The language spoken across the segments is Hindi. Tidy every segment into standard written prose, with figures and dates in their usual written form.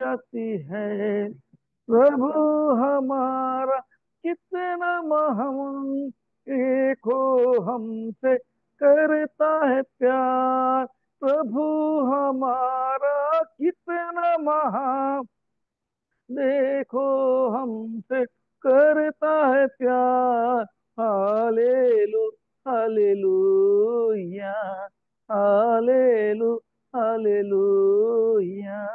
जाती है। प्रभु हमारा कितना महान, देखो हमसे करता है प्यार। प्रभु हमारा कितना महान, देखो हमसे करता है प्यार। Hallelu, hallelujah, hallelu, hallelujah.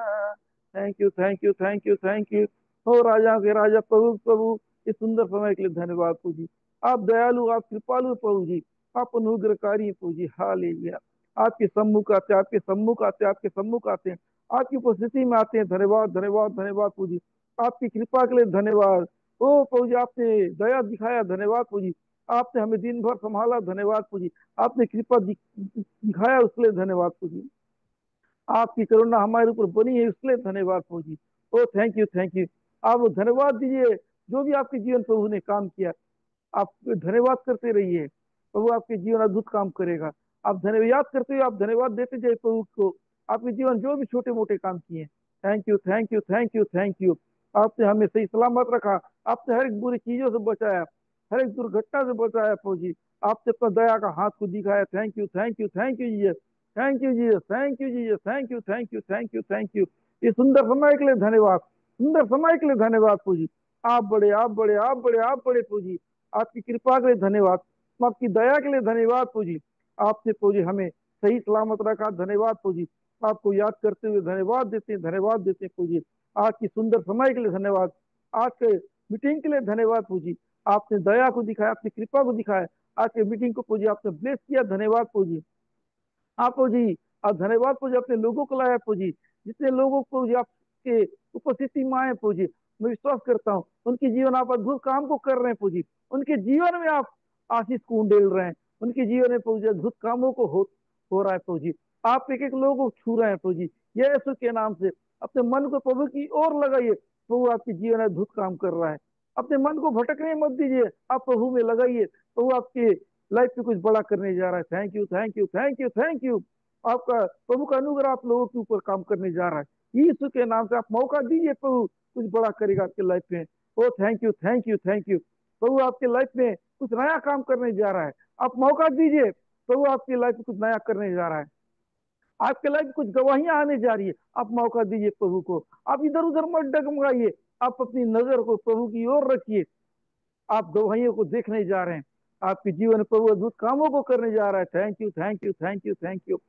Thank you, thank you, thank you, thank you. हो राजा के राजा, प्रभु प्रभु, इस सुंदर समय के लिए धन्यवाद प्रभु जी। आप दयालु, आप कृपालु प्रभु जी, आप अनुग्रहकारी प्रभु जी। हालेलुया। आपके सम्मुख आते, आपके सम्मुख आते, आपके सम्मुख आते हैं, आपकी उपस्थिति में आते हैं। धन्यवाद, धन्यवाद, धन्यवाद प्रभु जी। आपकी कृपा के लिए धन्यवाद। ओ प्रभु जी, आपने दया दिखाया, धन्यवाद प्रभु जी। आपने हमें दिन भर संभाला, धन्यवाद प्रभु जी। आपने कृपा दिखाया, उसके लिए धन्यवाद प्रभु जी। आपकी करुणा हमारे ऊपर बनी है, इसलिए धन्यवाद प्रभु जी। ओ थैंक यू, थैंक यू। आप धन्यवाद दीजिए, जो भी आपके जीवन प्रभु ने काम किया, आप धन्यवाद करते रहिए। प्रभु आपके जीवन अद्भुत काम करेगा। आप धन्यवाद करते हुए आप धन्यवाद देते जाइए प्रभु को। आपके जीवन जो भी छोटे मोटे काम किए, thank you, thank you, thank you, thank you. आपने हमें सही सलामत रखा। आपने हर एक बुरी चीजों से बचाया, हर एक दुर्घटना से बचाया प्रभु जी। आपने अपना दया का हाथ को दिखाया। Thank you, thank you, thank you ji. Thank you Jesus, thank you Jesus, thank you, thank you, thank you, thank you. इस सुंदर समय के लिए धन्यवाद, सुंदर समय के लिए धन्यवाद प्रभु जी। आप बड़े, आप बड़े, आप बड़े, आप बड़े प्रभु जी। आपकी कृपा के लिए धन्यवाद, आपकी दया के लिए धन्यवाद प्रभु जी। आपने प्रभु जी हमें सही सलामत रखा, धन्यवाद प्रभु जी। आपको याद करते हुए धन्यवाद देते हैं, धन्यवाद देते हैं प्रभु जी। आज की सुंदर समय के लिए धन्यवाद, आज के मीटिंग के लिए धन्यवाद प्रभु जी। आपने दया को दिखाया, अपनी कृपा को दिखाया। आज के मीटिंग को प्रभु जी आपने ब्लेस किया, धन्यवाद प्रभु जी। आप प्रभु जी, आप धन्यवाद प्रभु जी, अपने लोगों को लाया प्रभु जी। जितने लोगों को जी आपके उपस्थिति में आए प्रभु जी, मैं विश्वास करता हूँ उनके जीवन आप अद्भुत काम को कर रहे हैं प्रभु जी। उनके जीवन में आप आशीष को उंडेल रहे हैं। उनके जीवन में प्रभु जी अद्भुत कामों को हो रहा है प्रभु जी। आप एक एक लोगों को छू रहे हैं प्रभु जी। यीशु के नाम से अपने मन को प्रभु की ओर लगाइए। प्रभु आपके जीवन में अद्भुत काम कर रहा है। अपने मन को भटकने मत दीजिए, आप प्रभु में लगाइए। प्रभु आपके लाइफ में कुछ बड़ा करने जा रहा है। Thank you, thank you, thank you, thank you. आपका प्रभु का अनुग्रह आप लोगों के ऊपर काम करने जा रहा है। यीशु के नाम से आप मौका दीजिए, प्रभु कुछ बड़ा करेगा आपके लाइफ में। Oh thank you, thank you, thank you. प्रभु आपके लाइफ में कुछ नया काम करने जा रहा है। आप मौका दीजिए, प्रभु आपकी लाइफ में कुछ नया करने जा रहा है। आपके लाइफ में कुछ गवाहियां आने जा रही है। आप मौका दीजिए प्रभु को। आप इधर उधर मत डगमगाइए, आप अपनी नजर को प्रभु की ओर रखिए। आप गवाहियों को देखने जा रहे हैं। आपके जीवन में प्रभु अद्भुत कामों को करने जा रहा है। Thank you, thank you, thank you, thank you.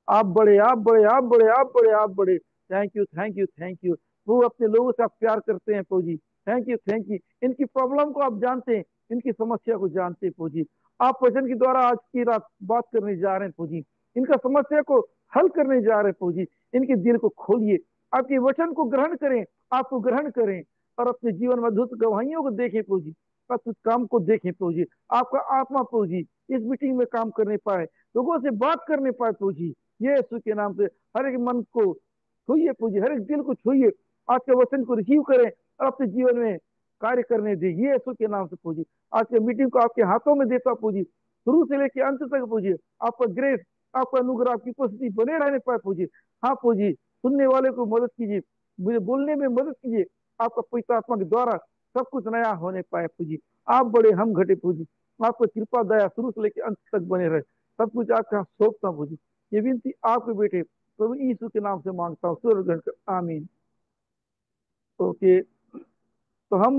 आप बड़े, आप बड़े, आप बड़े, आप बड़े, आप बड़े। Thank you, thank you, thank you. वो अपने लोगों से आप प्यार करते हैं प्रभु जी। Thank you, thank you. इनकी प्रॉब्लम को आप जानते हैं, इनकी समस्या को जानते हैं प्रभु जी। आप वचन के द्वारा आज की रात बात करने जा रहे हैं प्रभु जी। इनका समस्या को हल करने जा रहे हैं प्रभु जी। इनके दिल को खोलिए, आपके वचन को ग्रहण करें, आपको ग्रहण करें, और अपने जीवन में अद्भुत गवाहियों को देखें प्रभु जी। अद्भुत काम को देखें प्रभु जी। आपका आत्मा प्रभु जी इस मीटिंग में काम करने पाए, लोगों से बात करने पाए प्रभु जी। यीशु के नाम से हर एक मन को छूइए प्रभु जी, हर एक दिल को छूइए। आज के वचन को रिसीव करें और अपने जीवन में कार्य करने दें यीशु के नाम से प्रभु जी। आज के मीटिंग को आपके हाथों में देता प्रभु जी, शुरू से लेकर अंत तक प्रभु जी। आपका ग्रेस, आपका अनुग्रह, आपकी उपस्थिति बने रहने पाए प्रभु जी। हाँ प्रभु जी, सुनने वाले को मदद कीजिए, मुझे बोलने में मदद कीजिए। आपका पवित्र आत्मा के द्वारा सब कुछ नया होने पाए प्रभु जी। आप बड़े, हम घटे प्रभु जी। आपको कृपा दया शुरू से लेकर अंत तक बने रहे। सब कुछ आपके यहाँ सौंपता हूं प्रभु जी। ये विनती आपके बेटे प्रभु यीशु के नाम से मांगता हूँ, स्वर्गगण कर आमीन। ओके, तो हम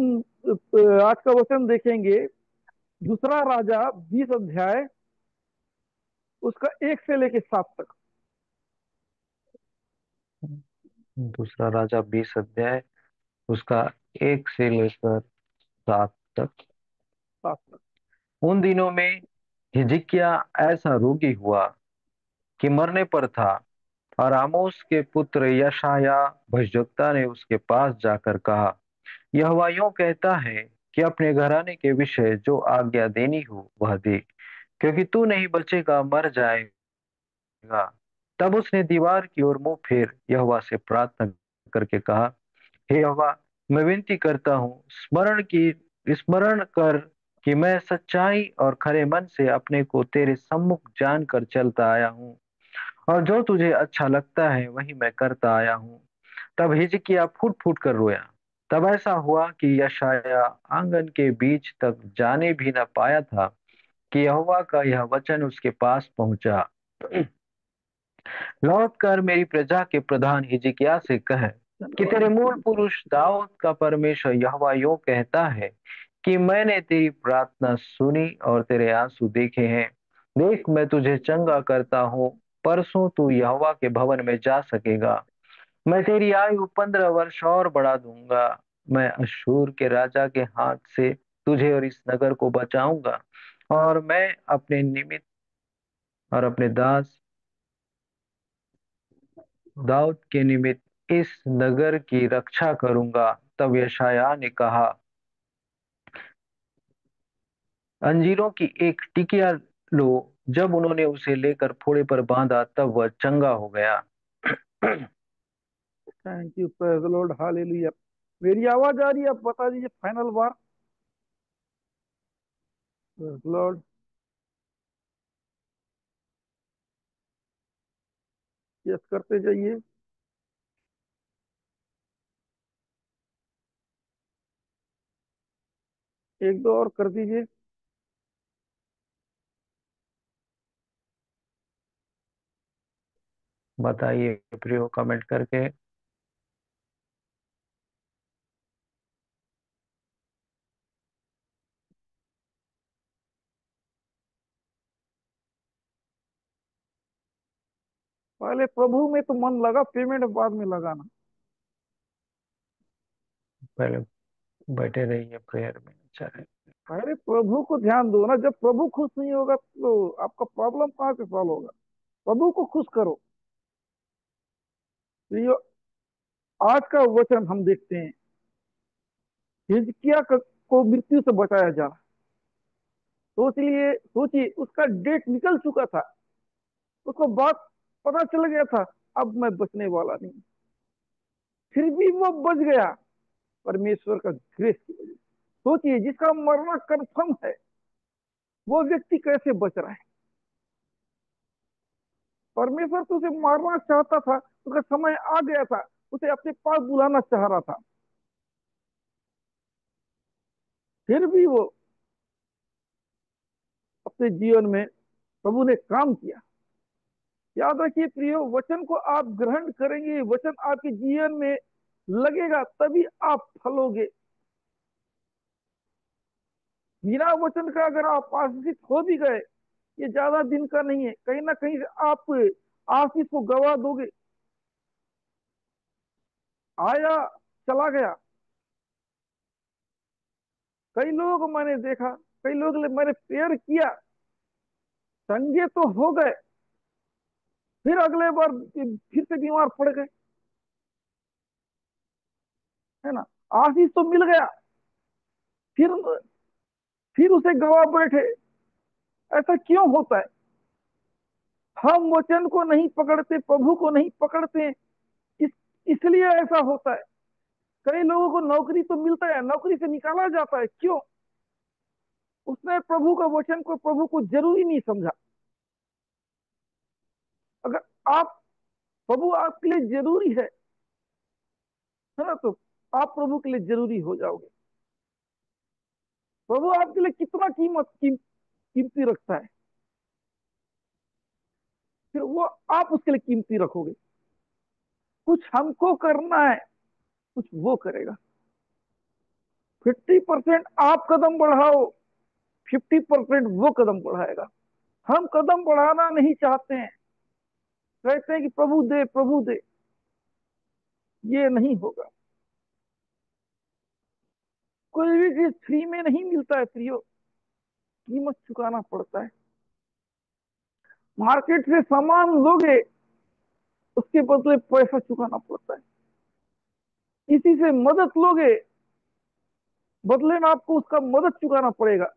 आज का वचन देखेंगे, दूसरा राजा 20 अध्याय, उसका 1 से लेके 7 तक। दूसरा राजा 20 अध्याय उसका 1 से लेकर 7 तक। 7 तक। उन दिनों में हिजकिय्याह ऐसा रोगी हुआ कि मरने पर था, और आमोस के पुत्र यशायाह भविष्यद्वक्ता ने उसके पास जाकर कहा, यहोवा यूं कहता है कि अपने घराने के विषय जो आज्ञा देनी हो वह दे, क्योंकि तू नहीं बचेगा, मर जाएगा। तब उसने दीवार की ओर मुंह फेर यहोवा से प्रार्थना करके कहा, हे यहोवा, मैं विनती करता हूँ, स्मरण कर कि मैं सच्चाई और खरे मन से अपने को तेरे सम्मुख जानकर चलता आया हूँ, और जो तुझे अच्छा लगता है वही मैं करता आया हूँ। तब हिजकिय्याह फूट फूट कर रोया। तब ऐसा हुआ कि यशायाह आंगन के बीच तक जाने भी न पाया था कि यहोवा का यह वचन उसके पास पहुंचा, लौट कर मेरी प्रजा के प्रधान हिजकिय्याह से कह कि धन्यवाद तेरे मूल प्रभु। पुरुष दाऊद का परमेश्वर यहोवा यूं कहता है कि मैंने तेरी प्रार्थना सुनी और तेरे आंसू देखे हैं। देख, मैं तुझे चंगा करता हूँ। परसों तू यहोवा के भवन में जा सकेगा। मैं तेरी आयु 15 वर्ष और बढ़ा दूंगा। मैं अश्शूर के राजा के हाथ से तुझे और इस नगर को बचाऊंगा, और मैं अपने निमित्त और अपने दास दाऊद के निमित्त इस नगर की रक्षा करूंगा। तब यशायाह ने कहा, अंजीरों की एक टिकिया लो। जब उन्होंने उसे लेकर फोड़े पर बांधा, तब वह चंगा हो गया। Thank you, praise the Lord, hallelujah. मेरी आवाज आ रही है? आप बता दीजिए final bar. Praise the Lord. Yes करते जाइए। एक दो और कर दीजिए। बताइए प्रियो, कमेंट करके। पहले प्रभु में तो मन लगा, पेमेंट बाद में लगाना। पहले बैठे रहिए प्रेयर में, अच्छा है। पहले प्रभु को ध्यान दो ना। जब प्रभु खुश नहीं होगा तो आपका प्रॉब्लम कहाँ से सॉल्व होगा? प्रभु को खुश करो। तो ये आज का वचन हम देखते हैं, को मृत्यु से बचाया जा रहा। तो इसलिए सोचिए, उसका डेट निकल चुका था, उसको बात पता चल गया था, अब मैं बचने वाला नहीं। फिर भी वो बच गया, परमेश्वर का ग्रेस की वजह से। सोचिए, जिसका मरना कंफर्म है, वो व्यक्ति कैसे बच रहा है? परमेश्वर तो उसे मारना चाहता था, उसका समय आ गया था, उसे अपने पास बुलाना चाह रहा था, फिर भी वो अपने जीवन में प्रभु ने काम किया। याद रखिए प्रियो, वचन को आप ग्रहण करेंगे, वचन आपके जीवन में लगेगा, तभी आप फलोगे। बिना वचन का अगर आप आशीषित हो भी गए, ये ज्यादा दिन का नहीं है, कहीं ना कहीं से आप आशीष को गवा दोगे। आया, चला गया। कई लोगों को मैंने देखा, कई लोग मैंने प्रेयर किया, चंगे तो हो गए, फिर अगले बार फिर से बीमार पड़ गए, है ना? आशीष तो मिल गया, फिर फिर उसे गवा बैठे। ऐसा क्यों होता है? हम वचन को नहीं पकड़ते, प्रभु को नहीं पकड़ते, इस इसलिए ऐसा होता है। कई लोगों को नौकरी तो मिलता है, नौकरी से निकाला जाता है, क्यों? उसने प्रभु का वचन को, प्रभु को जरूरी नहीं समझा। अगर आप, प्रभु आपके लिए जरूरी है ना, तो आप प्रभु के लिए जरूरी हो जाओगे। प्रभु आपके लिए कितना कीमती रखता है, फिर वो आप उसके लिए कीमती रखोगे। कुछ हमको करना है, कुछ वो करेगा। 50% आप कदम बढ़ाओ, 50% वो कदम बढ़ाएगा। हम कदम बढ़ाना नहीं चाहते हैं, कहते हैं कि प्रभु दे, प्रभु दे। ये नहीं होगा। कोई भी चीज फ्री में नहीं मिलता है प्रियो, कीमत चुकाना पड़ता है। मार्केट से सामान लोगे, उसके बदले पैसा चुकाना पड़ता है। किसी से मदद लोगे, बदले में आपको उसका मदद चुकाना पड़ेगा।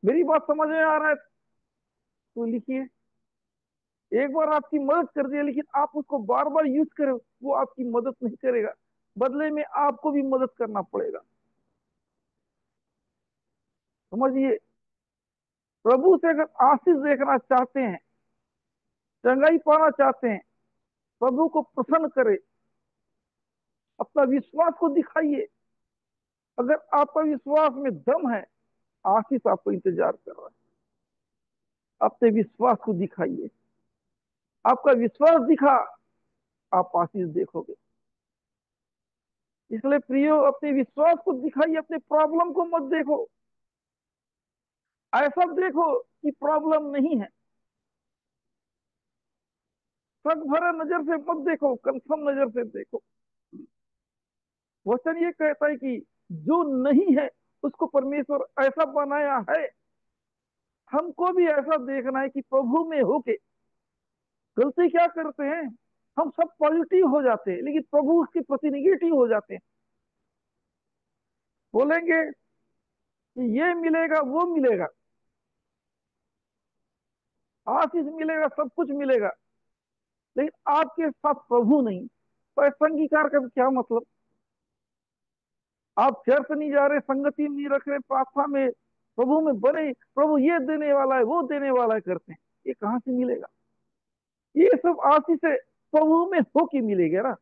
मेरी बात समझ में आ रहा है तो लिखिए। एक बार आपकी मदद कर दिया, लेकिन आप उसको बार बार यूज करो, वो आपकी मदद नहीं करेगा, बदले में आपको भी मदद करना पड़ेगा। समझिए, प्रभु से अगर आशीष देखना चाहते हैं, चंगाई पाना चाहते हैं, प्रभु को प्रसन्न करे, अपना विश्वास को दिखाइए। अगर आपका विश्वास में दम है, आशीष आपको इंतजार कर रहा है। अपने विश्वास को दिखाइए। आपका विश्वास दिखा, आप आशीष देखोगे। इसलिए प्रियो, अपने विश्वास को दिखाइए, अपने प्रॉब्लम को मत देखो। ऐसा देखो कि प्रॉब्लम नहीं है। शक भरा नजर से मत देखो, कंफर्म नजर से देखो। वचन ये कहता है कि जो नहीं है उसको परमेश्वर ऐसा बनाया है। हमको भी ऐसा देखना है कि प्रभु में होके। गलती क्या करते हैं, हम सब पॉजिटिव हो जाते हैं लेकिन प्रभु उसके प्रति निगेटिव हो जाते हैं। बोलेंगे कि ये मिलेगा वो मिलेगा, आशीष मिलेगा, सब कुछ मिलेगा, लेकिन आपके साथ प्रभु नहीं, तो ऐसा अंगीकार का क्या मतलब। आप चर्च नहीं जा रहे, संगति नहीं रख रहे, प्रार्थना में प्रभु में बने, प्रभु ये देने वाला है वो देने वाला है करते हैं, ये कहां से मिलेगा। ये सब आशीष से प्रभु में होके मिलेगा ना,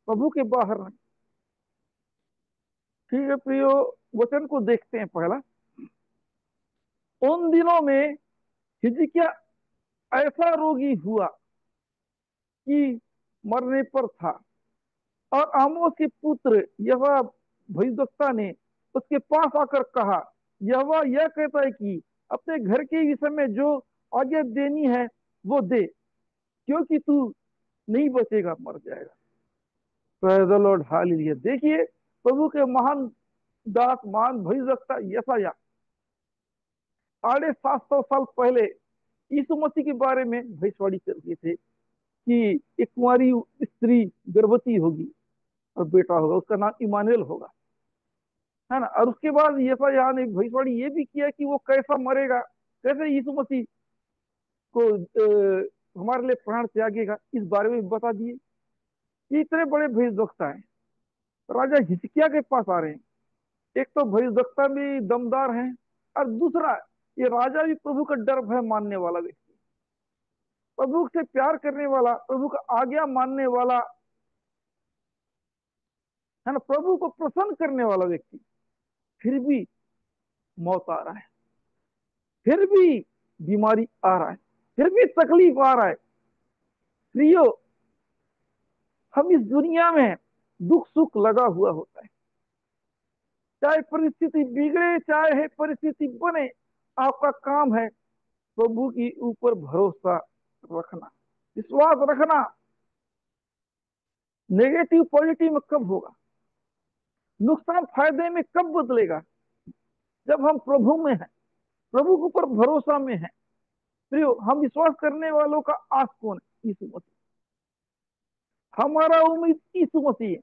प्रभु के बाहर नहीं। ठीक है प्रियो, वचन को देखते हैं पहला। उन दिनों में हिजकिय्याह ऐसा रोगी हुआ कि मरने पर था, और आमोस के पुत्र यहोवा भविष्यद्वक्ता ने उसके पास आकर कहा, यहोवा यह कहता है कि अपने घर के विषय में जो आज्ञा देनी है वो दे, क्योंकि तू नहीं बचेगा, मर जाएगा। Praise the Lord, hallelujah. देखिए, प्रभु के महान दास, महान भविष्यद्वक्ता यशायाह 750 साल पहले यीशु मसीह के बारे में भविष्यवाणी कर दिए थे कि एक कुंवारी स्त्री गर्भवती होगी और बेटा होगा, उसका नाम इमानुएल होगा, है ना। और उसके बाद यशायाह ने भविष्यवाणी ये भी किया कि वो कैसा मरेगा, कैसे यीशु मसीह को हमारे लिए प्राण त्यागेगा, इस बारे में बता दिए। ये इतने बड़े भविष्यद्वक्ता हैं। राजा हिजकिय्याह के पास आ रहे हैं। एक तो भविष्यद्वक्ता भी दमदार हैं, और दूसरा ये राजा भी प्रभु का डर भय मानने वाला व्यक्ति, प्रभु से प्यार करने वाला, प्रभु का आज्ञा मानने वाला, है ना, प्रभु को प्रसन्न करने वाला व्यक्ति। फिर भी मौत आ रहा है, फिर भी बीमारी आ रहा है, फिर भी तकलीफ आ रहा है। प्रियो, हम इस दुनिया में दुख सुख लगा हुआ होता है, चाहे परिस्थिति बिगड़े चाहे परिस्थिति बने, आपका काम है प्रभु की ऊपर भरोसा रखना, विश्वास रखना। नेगेटिव पॉजिटिव में कब होगा, नुकसान फायदे में कब बदलेगा, जब हम प्रभु में हैं, प्रभु के ऊपर भरोसा में हैं। प्रियो, हम विश्वास करने वालों का आस कौन है, यीशु मसीह। हमारा उम्मीद यीशु मसीह है।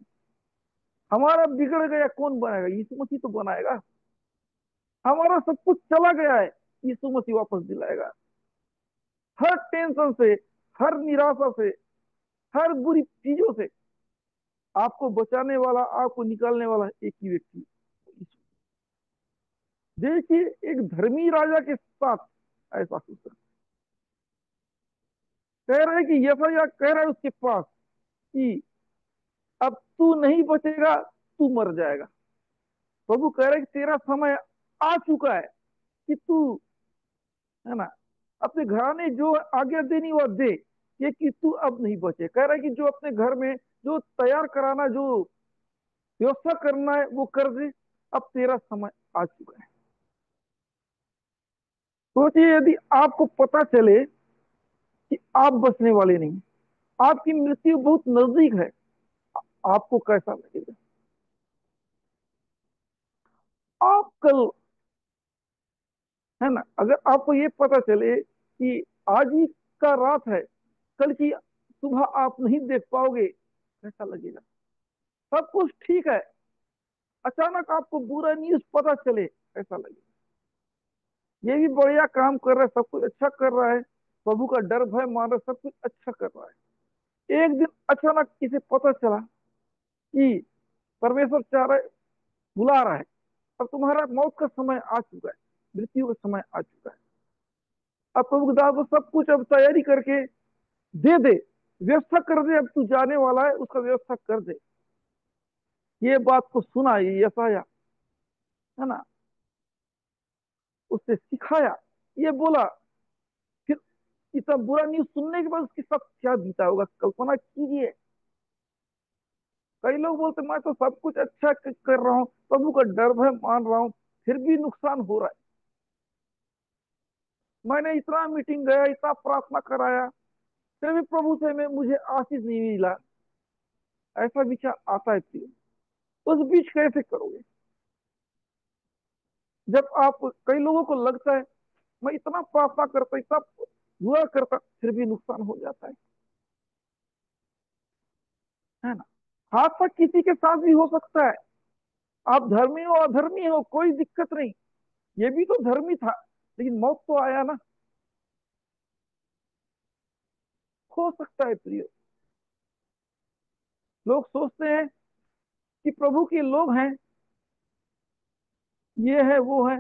हमारा बिगड़ गया कौन बनाएगा, यीशु मसीह तो बनाएगा। हमारा सब कुछ चला गया है, यीशु मसीह वापस दिलाएगा। हर टेंशन से, हर निराशा से, हर बुरी चीजों से आपको बचाने वाला, आपको निकालने वाला एक ही व्यक्ति। देखिए, एक धर्मी राजा के साथ ऐसा होता कह रहा है कि यशायाह कह रहा है उसके पास कि अब तू नहीं बचेगा, तू मर जाएगा। प्रभु कह रहा है कि तेरा समय आ चुका है कि तू, है ना, अपने घराने जो आज्ञा देनी वो दे, ये कि तू अब नहीं बचे। कह रहा है कि जो अपने घर में जो तैयार कराना, जो व्यवस्था करना है वो कर दे, अब तेरा समय आ चुका है। सोचिए, यदि आपको पता चले कि आप बचने वाले नहीं, आपकी मृत्यु बहुत नजदीक है, आपको कैसा लगेगा। आप कल, है ना, अगर आपको ये पता चले कि आज ही का रात है, कल की सुबह आप नहीं देख पाओगे, कैसा लगेगा। सब कुछ ठीक है, अचानक आपको बुरा न्यूज पता चले, कैसा लगेगा। ये भी बढ़िया काम कर रहा है, सब कुछ अच्छा कर रहा है, प्रभु का डर भय मान रहा है, सब कुछ अच्छा कर रहा है। एक दिन अचानक इसे पता चला कि परमेश्वर चाह रहा है, बुला रहा है, अब तुम्हारा मौत का समय आ चुका है, मृत्यु का समय आ चुका है। अब प्रभु के दास को सब कुछ अब तैयारी करके दे दे, व्यवस्था कर दे, अब तू जाने वाला है, उसका व्यवस्था कर दे। ये बात को सुना ये यशायाह, है ना, उससे सिखाया, ये बोला, फिर इतना बुरा न्यूज सुनने के बाद उसके साथ क्या बीता होगा, कल्पना कीजिए। कई लोग बोलते मैं तो सब कुछ अच्छा कर रहा हूँ, प्रभु का डर भय मान रहा हूँ, फिर भी नुकसान हो रहा है। मैंने इतना मीटिंग गया, इतना प्रार्थना कराया, फिर भी प्रभु से मैं मुझे आशीष नहीं मिला। ऐसा विचार आता है फिर उस बीच कैसे करोगे? जब आप, कई लोगों को लगता है मैं इतना प्रार्थना करता, इतना दुआ करता, फिर भी नुकसान हो जाता है ना। हादसा किसी के साथ भी हो सकता है। आप धर्मी हो अधर्मी हो कोई दिक्कत नहीं, ये भी तो धर्मी था, लेकिन मौत तो आया ना। हो सकता है प्रिय, लोग सोचते हैं कि प्रभु के लोग हैं, ये है वो है,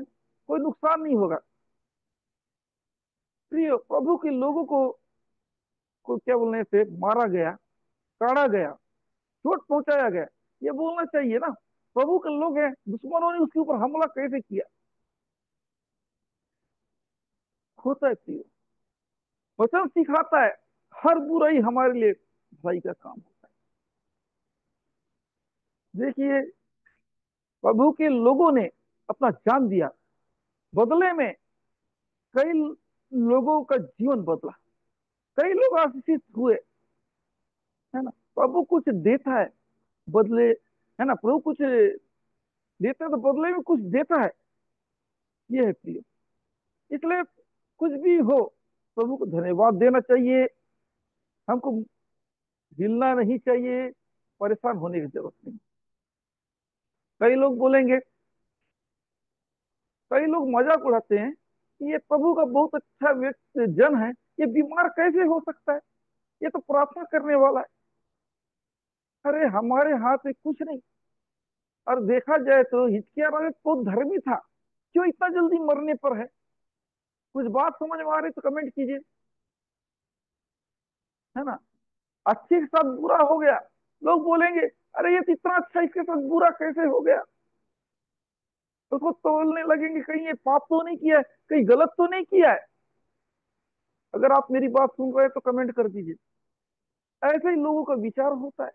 कोई नुकसान नहीं होगा। प्रिय, प्रभु के लोगों को क्या बोलने से मारा गया, काटा गया, चोट पहुंचाया गया, ये बोलना चाहिए ना। प्रभु के लोग हैं, दुश्मनों ने उसके ऊपर हमला कैसे किया? होता है प्रिय, वचन सिखाता है हर बुराई हमारे लिए भलाई का काम होता है। देखिए, प्रभु के लोगों ने अपना जान दिया, बदले में कई लोगों का जीवन बदला, कई लोग आशीषित हुए, है ना। प्रभु कुछ देता है बदले, है ना, प्रभु कुछ देता है तो बदले में कुछ देता है, ये है प्रिय। इसलिए कुछ भी हो, प्रभु को धन्यवाद देना चाहिए, हमको हिलना नहीं चाहिए, परेशान होने की जरूरत नहीं। कई लोग बोलेंगे, कई लोग मजाक उड़ाते हैं कि ये प्रभु का बहुत अच्छा व्यक्ति जन है, ये बीमार कैसे हो सकता है, ये तो प्रार्थना करने वाला है। अरे हमारे हाथ में कुछ नहीं। और देखा जाए तो हिजकिय्याह राजा बहुत धर्मी था, क्यों इतना जल्दी मरने पर है? कुछ बात समझ में आ रही तो कमेंट कीजिए, है ना। अच्छे के साथ बुरा हो गया, लोग बोलेंगे अरे ये तो इतना अच्छा, इसके साथ बुरा कैसे हो गया? तो उसको तोलने लगेंगे, कहीं ये पाप तो नहीं किया है, कहीं गलत तो नहीं किया है। अगर आप मेरी बात सुन रहे हैं तो कमेंट कर दीजिए। ऐसे ही लोगों का विचार होता है,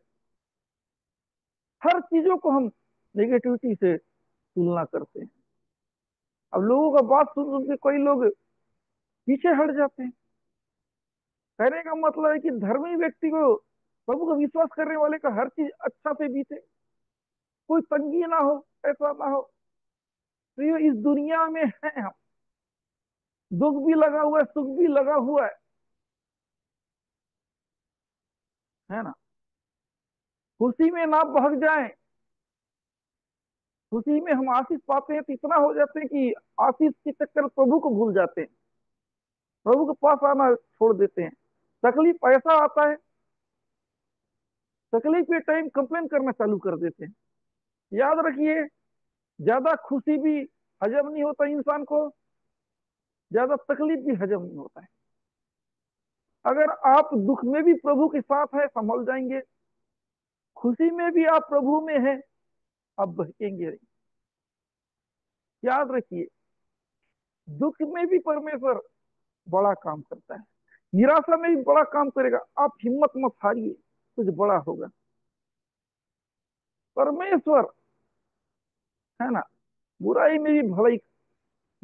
हर चीजों को हम नेगेटिविटी से तुलना करते हैं। अब लोगों का बात सुन सुन के कई लोग पीछे हट जाते हैं। कहने का मतलब है कि धर्मी व्यक्ति को, प्रभु का विश्वास करने वाले का हर चीज अच्छा से बीते, कोई तंगी ना हो, ऐसा ना हो। तो ये इस दुनिया में है हम, दुख भी लगा हुआ है, सुख भी लगा हुआ है ना। खुशी में ना बहक जाए, खुशी में हम आशीष पाते हैं तो इतना हो जाते हैं कि आशीष के चक्कर में प्रभु को भूल जाते हैं, प्रभु के पास आना छोड़ देते हैं। तकलीफ ऐसा आता है, तकलीफ के टाइम कंप्लेन करना चालू कर देते हैं। याद रखिए, ज्यादा खुशी भी हजम नहीं होता इंसान को, ज्यादा तकलीफ भी हजम नहीं होता है। अगर आप दुख में भी प्रभु के साथ है, संभल जाएंगे, खुशी में भी आप प्रभु में है, आप बहकेंगे नहीं। याद रखिए, दुख में भी परमेश्वर बड़ा काम करता है, निराशा में भी बड़ा काम करेगा। आप हिम्मत मत हारिए, कुछ बड़ा होगा। परमेश्वर, है ना, बुराई में भी भलाई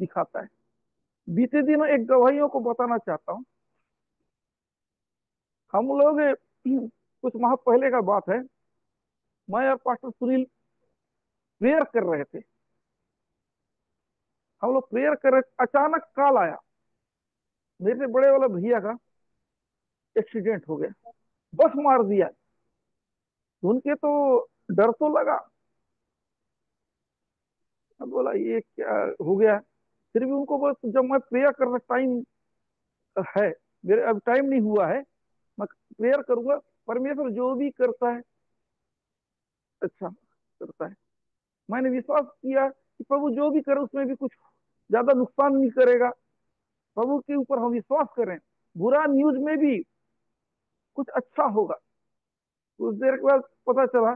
दिखाता है। बीते दिनों एक गवाहियों को बताना चाहता हूँ। हम लोग कुछ माह पहले का बात है, मैं और पास्टर सुनील प्रेयर कर रहे थे। हम लोग प्रेयर कर रहे, अचानक कॉल आया, मेरे से बड़े वाला भैया का एक्सीडेंट हो गया, बस मार दिया। सुन के तो डर तो लगा, अब बोला ये क्या हो गया। फिर भी उनको बस, जब मैं प्रेयर करना टाइम है, मेरे अब टाइम नहीं हुआ है, मैं प्रेयर करूंगा, परमेश्वर जो भी करता है अच्छा करता है। मैंने विश्वास किया कि प्रभु जो भी करे उसमें भी कुछ ज्यादा नुकसान नहीं करेगा। प्रभु के ऊपर हम विश्वास करें, बुरा न्यूज में भी कुछ अच्छा होगा। कुछ देर के बाद पता चला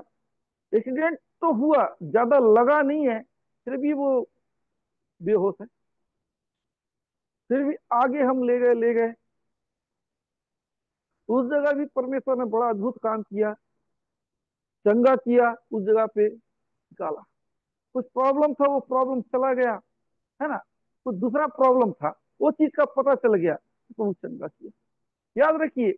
एक्सीडेंट तो हुआ, ज्यादा लगा नहीं है, फिर भी वो बेहोश है। फिर भी आगे हम ले गए। उस जगह भी परमेश्वर ने बड़ा अद्भुत काम किया, चंगा किया, उस जगह पे निकाला। कुछ प्रॉब्लम था, वो प्रॉब्लम चला गया, है ना। कुछ दूसरा प्रॉब्लम था, वो चीज का पता चल गया, तो वो चंगा किया। याद रखिए,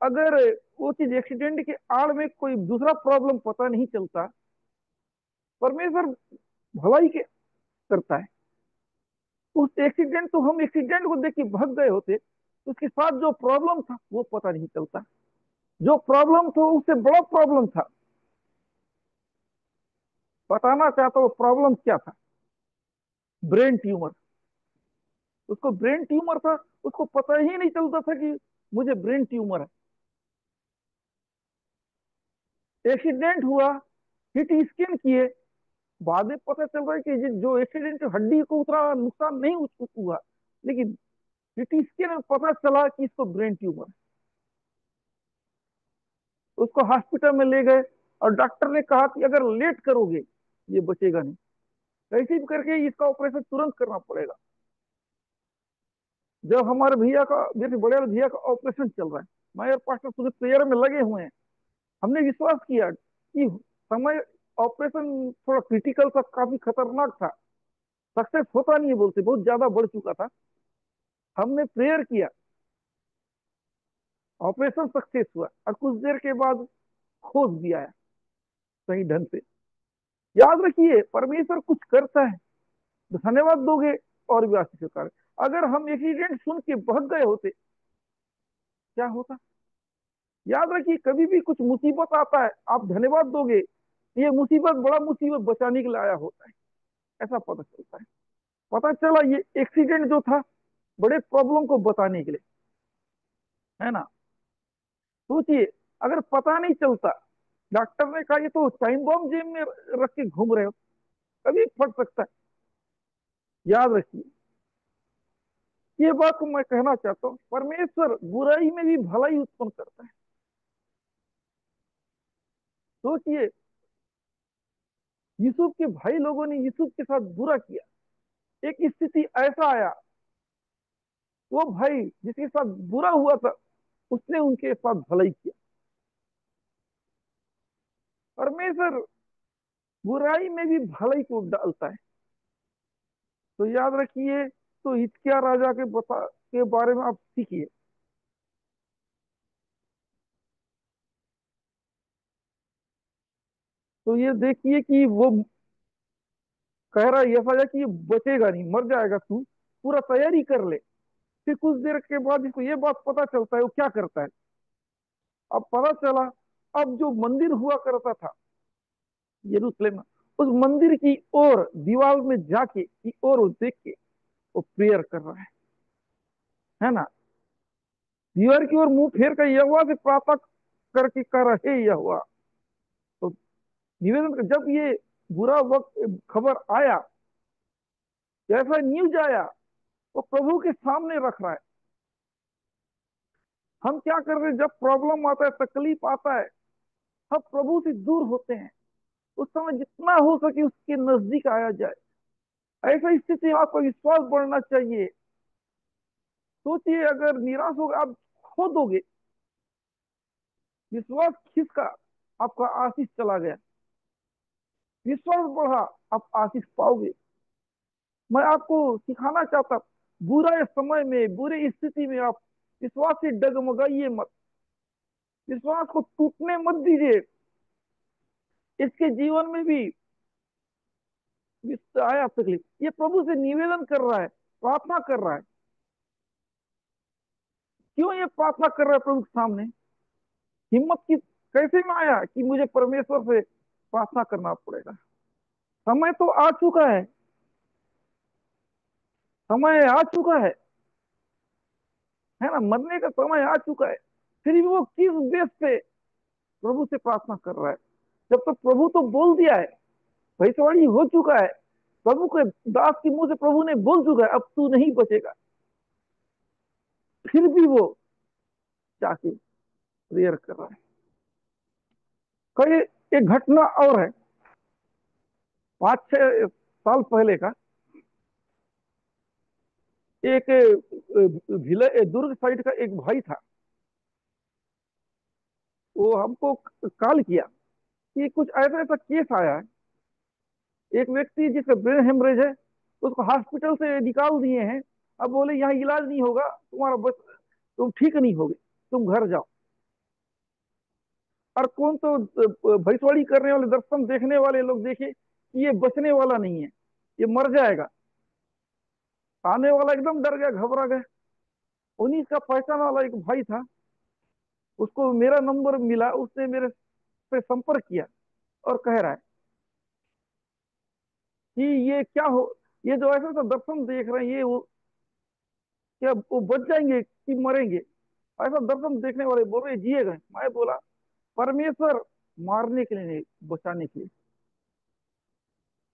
अगर वो चीज एक्सीडेंट के आड़ में कोई दूसरा प्रॉब्लम पता नहीं चलता, परमेश्वर भलाई के करता है। उस एक्सीडेंट तो हम एक्सीडेंट को देख के भाग गए होते, तो उसके साथ जो प्रॉब्लम था वो पता नहीं चलता। जो प्रॉब्लम था उससे बड़ा प्रॉब्लम था, बताना चाहता वो प्रॉब्लम क्या था। Brain tumour. उसको ब्रेन ट्यूमर था, उसको पता ही नहीं चलता था कि मुझे ब्रेन ट्यूमर है। एक्सीडेंट हुआ, सीटी स्कैन किए, बाद में पता चल रहा है कि जो एक्सीडेंट हड्डी को उतना नुकसान नहीं उसको हुआ, लेकिन सीटी स्कैन में पता चला कि इसको ब्रेन ट्यूमर है। उसको हॉस्पिटल में ले गए, और डॉक्टर ने कहा कि अगर लेट करोगे ये बचेगा नहीं, कैसे भी करके इसका ऑपरेशन तुरंत करना पड़ेगा। जब हमारे भैया का, मेरे बड़े वाले भैया का ऑपरेशन चल रहा है, मैं और पास्टर पूरे प्रेयर में लगे हुए हैं। हमने विश्वास किया कि समय, ऑपरेशन थोड़ा क्रिटिकल था, काफी खतरनाक था, सक्सेस होता नहीं है बोलते, बहुत ज्यादा बढ़ चुका था। हमने प्रेयर किया, ऑपरेशन सक्सेस हुआ, और कुछ देर के बाद होश भी आया सही ढंग से। याद रखिए, परमेश्वर कुछ करता है तो धन्यवाद दोगे, और भी आशीष होता है। अगर हम एक्सीडेंट सुन के भाग गए होते, क्या होता। याद रखिए, कभी भी कुछ मुसीबत आता है, आप धन्यवाद दोगे, ये मुसीबत बड़ा मुसीबत बचाने के लिए आया होता है, ऐसा पता चलता है। पता चला ये एक्सीडेंट जो था बड़े प्रॉब्लम को बताने के लिए, है ना। सोचिए, अगर पता नहीं चलता, डॉक्टर ने कहा ये तो टाइम बॉम्ब जेब में रख के घूम रहे हो, कभी फट सकता है। याद रखिए, ये बात को मैं कहना चाहता हूँ, परमेश्वर बुराई में भी भलाई उत्पन्न करता है। सोचिए, यूसुफ के भाई लोगों ने यूसुफ के साथ बुरा किया, एक स्थिति ऐसा आया, वो भाई जिसके साथ बुरा हुआ था, उसने उनके साथ भलाई किया। परमेश्वर बुराई में भी भलाई को डालता है। तो याद रखिए, तो हिजकिय्याह राजा के बारे में आप सीखिए। तो ये देखिए कि वो कह रहा है यशायाह कि ये बचेगा नहीं, मर जाएगा तू, पूरा तैयारी कर ले। फिर कुछ देर के बाद इसको ये बात पता चलता है, वो क्या करता है। अब पता चला, अब जो मंदिर हुआ करता था यरूशलेम में, उस मंदिर की ओर दीवार में जाके की ओर वो देख के वो प्रेयर कर रहा है ना। दीवार की ओर मुंह फेर कर यहोवा से प्रार्थना करके कर रहे यहोवा। तो निवेदन जब ये बुरा वक्त खबर आया, जैसा न्यूज आया, वो प्रभु के सामने रख रहा है। हम क्या कर रहे हैं, जब प्रॉब्लम आता है, तकलीफ आता है, हम प्रभु से दूर होते हैं। उस समय जितना हो सके उसके नजदीक आया जाए। ऐसा स्थिति में आपका विश्वास बढ़ना चाहिए। सोचिए, अगर निराश होगा, आप खो दोगे, विश्वास खिसका, आपका आशीष चला गया। विश्वास बढ़ा, आप आशीष पाओगे। मैं आपको सिखाना चाहता, बुरे समय में, बुरी स्थिति में आप विश्वास से डगमगाइए मत, विश्वास को टूटने मत दीजिए। इसके जीवन में भी आया तकलीफ, ये प्रभु से निवेदन कर रहा है, प्रार्थना कर रहा है। क्यों ये प्रार्थना कर रहा है प्रभु के सामने, हिम्मत की कैसे में आया कि मुझे परमेश्वर से प्रार्थना करना पड़ेगा। समय तो आ चुका है, समय आ चुका है ना, मरने का समय आ चुका है। फिर भी वो किस बेस पे प्रभु से प्रार्थना कर रहा है, जब तक प्रभु तो बोल दिया है, भविष्यवाणी हो चुका है, प्रभु के दास के मुंह से प्रभु ने बोल चुका है अब तू नहीं बचेगा। फिर भी वो जाके प्रेयर कर रहा है। कई एक घटना और है, 5-6 साल पहले का। एक दुर्ग साइड का एक भाई था। वो हमको कॉल किया कि कुछ ऐसा ऐसा केस आया है। एक व्यक्ति जिसका ब्रेन हेमरेज है, उसको हॉस्पिटल से निकाल दिए हैं। अब बोले यहाँ इलाज नहीं होगा तुम्हारा, बस तुम ठीक नहीं होगे, तुम घर जाओ। और कौन तो भैंसवाड़ी करने वाले, दर्शन देखने वाले लोग देखे कि ये बचने वाला नहीं है, ये मर जाएगा। आने वाला एकदम डर गया, घबरा गया। उन्हीं का पहचान वाला एक भाई था, उसको मेरा नंबर मिला, उसने मेरे पे संपर्क किया और कह रहा है कि ये क्या हो, ये जो ऐसा ऐसा दर्शन देख रहे हैं, ये वो क्या वो बच जाएंगे कि मरेंगे? ऐसा दर्शन देखने वाले बोल रहे जिएगा। मैं बोला परमेश्वर मारने के लिए नहीं, बचाने के लिए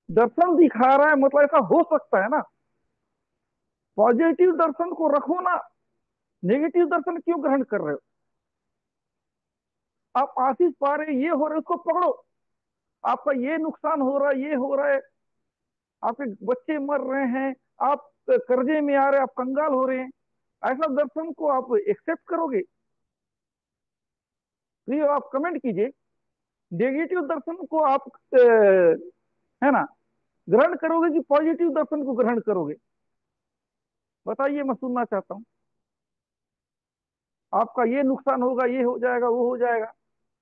दर्शन दिखा रहा है, मतलब ऐसा हो सकता है ना। पॉजिटिव दर्शन को रखो ना, नेगेटिव दर्शन क्यों ग्रहण कर रहे हो? आप आशीष पा रहे ये हो रहे उसको पकड़ो। आपका ये नुकसान हो रहा है, ये हो रहा है, आपके बच्चे मर रहे हैं, आप कर्जे में आ रहे हैं, आप कंगाल हो रहे हैं, ऐसा दर्शन को आप एक्सेप्ट करोगे? तो ये आप कमेंट कीजिए। नेगेटिव दर्शन को आप है ना ग्रहण करोगे कि पॉजिटिव दर्शन को ग्रहण करोगे? बताइए, मैं सुनना चाहता हूँ। आपका ये नुकसान होगा, ये हो जाएगा, वो हो जाएगा,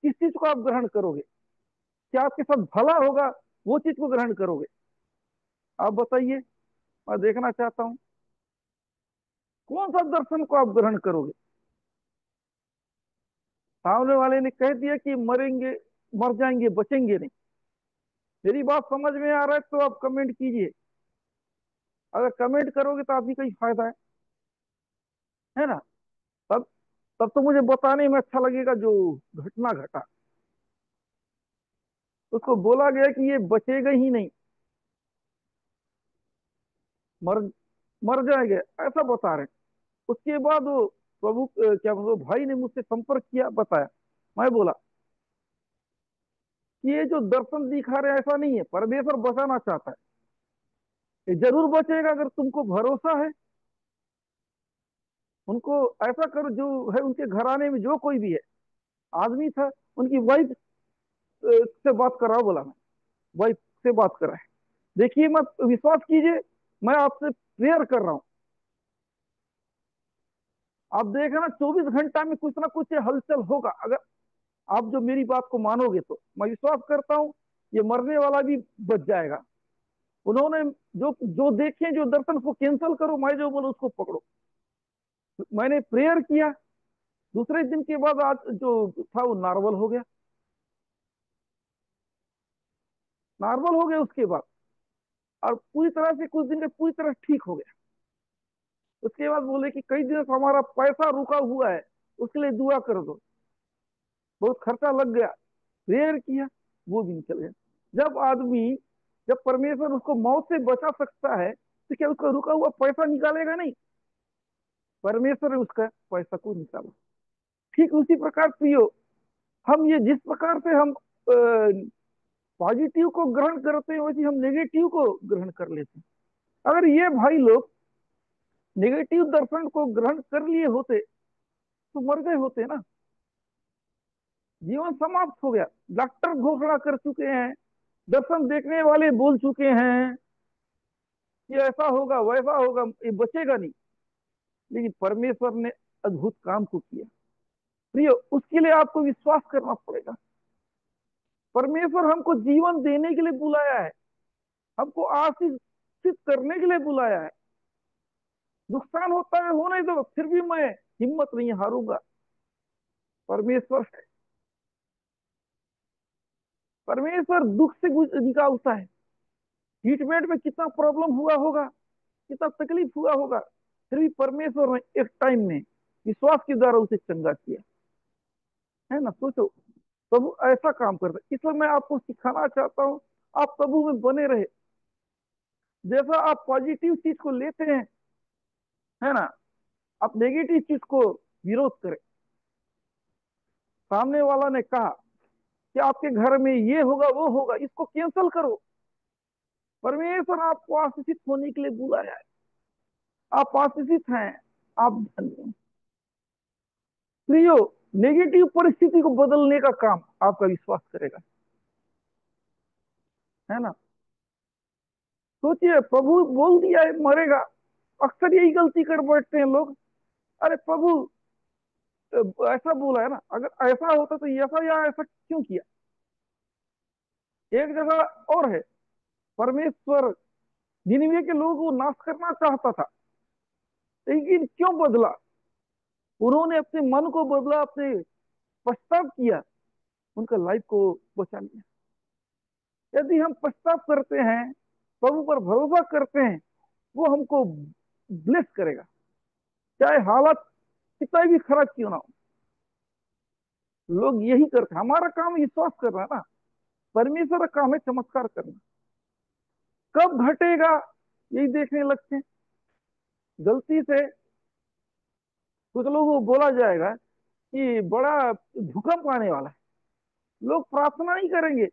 किस चीज को आप ग्रहण करोगे? क्या आपके साथ भला होगा, वो चीज को ग्रहण करोगे? आप बताइए, मैं देखना चाहता हूँ कौन सा दर्शन को आप ग्रहण करोगे। सामने वाले ने कह दिया कि मरेंगे, मर जाएंगे, बचेंगे नहीं। मेरी बात समझ में आ रहा है तो आप कमेंट कीजिए। अगर कमेंट करोगे तो आप ही का ही फायदा है ना। तब तब तो मुझे बताने में अच्छा लगेगा। जो घटना घटा, उसको बोला गया कि ये बचेगा ही नहीं, मर मर जाएंगे, ऐसा बता रहे हैं। उसके बाद वो प्रभु क्या वो भाई ने मुझसे संपर्क किया, बताया। मैं बोला कि ये जो दर्शन दिखा रहे हैं ऐसा नहीं है, परमेश्वर बचाना चाहता है, ये जरूर बचेगा अगर तुमको भरोसा है। उनको ऐसा करो, जो है उनके घराने में जो कोई भी है, आदमी था, उनकी वाइफ से बात कर रहा हूं, बोला मैं वाइफ से बात कर रहा है। देखिए मत विश्वास कीजिए, मैं आपसे प्रेयर कर रहा हूं। आप देखना 24 घंटा में कुछ ना कुछ हलचल होगा, अगर आप जो मेरी बात को मानोगे तो। मैं विश्वास करता हूं ये मरने वाला भी बच जाएगा। उन्होंने जो जो देखे, जो दर्शन को कैंसिल करो, मैं जो बोलूं उसको पकड़ो। मैंने प्रेयर किया, दूसरे दिन के बाद आज जो था वो नॉर्मल हो गया। नॉर्मल हो गया उसके बाद, और पूरी तरह से कुछ दिन के पूरी तरह ठीक हो गया। उसके बाद बोले कि कई दिनों से हमारा पैसा रुका हुआ है, उसके लिए दुआ कर दो, बहुत खर्चा लग गया। प्रेयर किया, वो भी निकल गया। जब आदमी, जब परमेश्वर उसको मौत से बचा सकता है, तो क्या उसका रुका हुआ पैसा निकालेगा नहीं? परमेश्वर ने उसका पैसा को निकाला। ठीक उसी प्रकार प्रियो, हम ये जिस प्रकार से हम पॉजिटिव को ग्रहण करते हैं, वैसे हम नेगेटिव को ग्रहण कर लेते हैं। अगर ये भाई लोग नेगेटिव दर्शन को ग्रहण कर लिए होते तो मर गए होते ना, जीवन समाप्त हो गया। डॉक्टर घोषणा कर चुके हैं, दर्शन देखने वाले बोल चुके हैं कि ऐसा होगा, वैसा होगा, ये बचेगा नहीं। लेकिन परमेश्वर ने अद्भुत काम को किया। प्रिय, उसके लिए आपको विश्वास करना पड़ेगा। परमेश्वर हमको जीवन देने के लिए बुलाया है, हमको आशीषित करने के लिए बुलाया है। नुकसान होता है होने दो, फिर भी मैं हिम्मत नहीं हारूंगा। परमेश्वर परमेश्वर दुख से निकालता है। ट्रीटमेंट में कितना प्रॉब्लम हुआ होगा, कितना तकलीफ हुआ होगा, फिर भी परमेश्वर ने एक टाइम में विश्वास के द्वारा उसे चंगा किया। है ना, सोचो, प्रभु ऐसा काम करता है। इसलिए मैं आपको सिखाना चाहता हूँ, आप प्रभु में बने रहे। जैसा आप पॉजिटिव चीज को लेते हैं, है ना, आप नेगेटिव चीज को विरोध करें। सामने वाला ने कहा कि आपके घर में ये होगा वो होगा, इसको कैंसल करो। परमेश्वर आपको आशीषित होने के लिए बुलाया है। आप आशीषित हैं। आप धन्य हैं। प्रियो, नेगेटिव परिस्थिति को बदलने का काम आपका विश्वास करेगा, है ना। सोचिए, प्रभु बोल दिया है मरेगा। अक्सर यही गलती कर बैठते हैं लोग। अरे प्रभु ऐसा बोला है ना, अगर ऐसा होता तो ऐसा या ऐसा क्यों किया। एक जगह और है, परमेश्वर निनिवे के लोगों को नाश करना चाहता था, लेकिन क्यों बदला। उन्होंने अपने मन को बदला, अपने पश्चाताप किया, उनका लाइफ को बचा लिया। यदि हम पश्चाताप करते हैं, प्रभु पर भरोसा करते हैं, वो हमको ब्लेस करेगा, चाहे हालत कितना भी खराब क्यों ना हो। लोग यही करते हैं। हमारा काम विश्वास करना है ना, परमेश्वर का काम है चमत्कार करना। कब घटेगा यही देखने लगते हैं। गलती से कुछ लोगों को बोला जाएगा कि बड़ा भूकंप आने वाला है, लोग प्रार्थना नहीं करेंगे।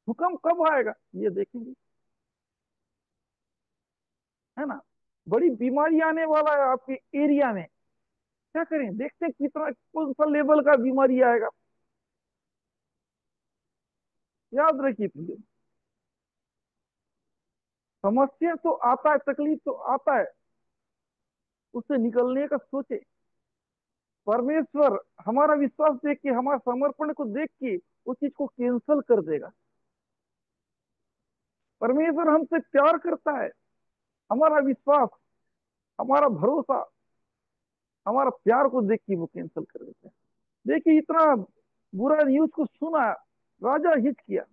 भूकंप कब आएगा ये देखेंगे, है ना। बड़ी बीमारी आने वाला है आपके एरिया में, क्या करें, देखते हैं कितना कौन सा लेवल का बीमारी आएगा। याद रखिए प्रिय, समस्या तो आता है, तकलीफ तो आता है, उससे निकलने का सोचे। परमेश्वर हमारा विश्वास देख के, हमारा समर्पण को देख के उस चीज को कैंसल कर देगा। परमेश्वर हमसे प्यार करता है। हमारा विश्वास, हमारा भरोसा, हमारा प्यार को देख के वो कैंसल कर देता है। देखिए, इतना बुरा न्यूज को सुना, राजा हिचकिया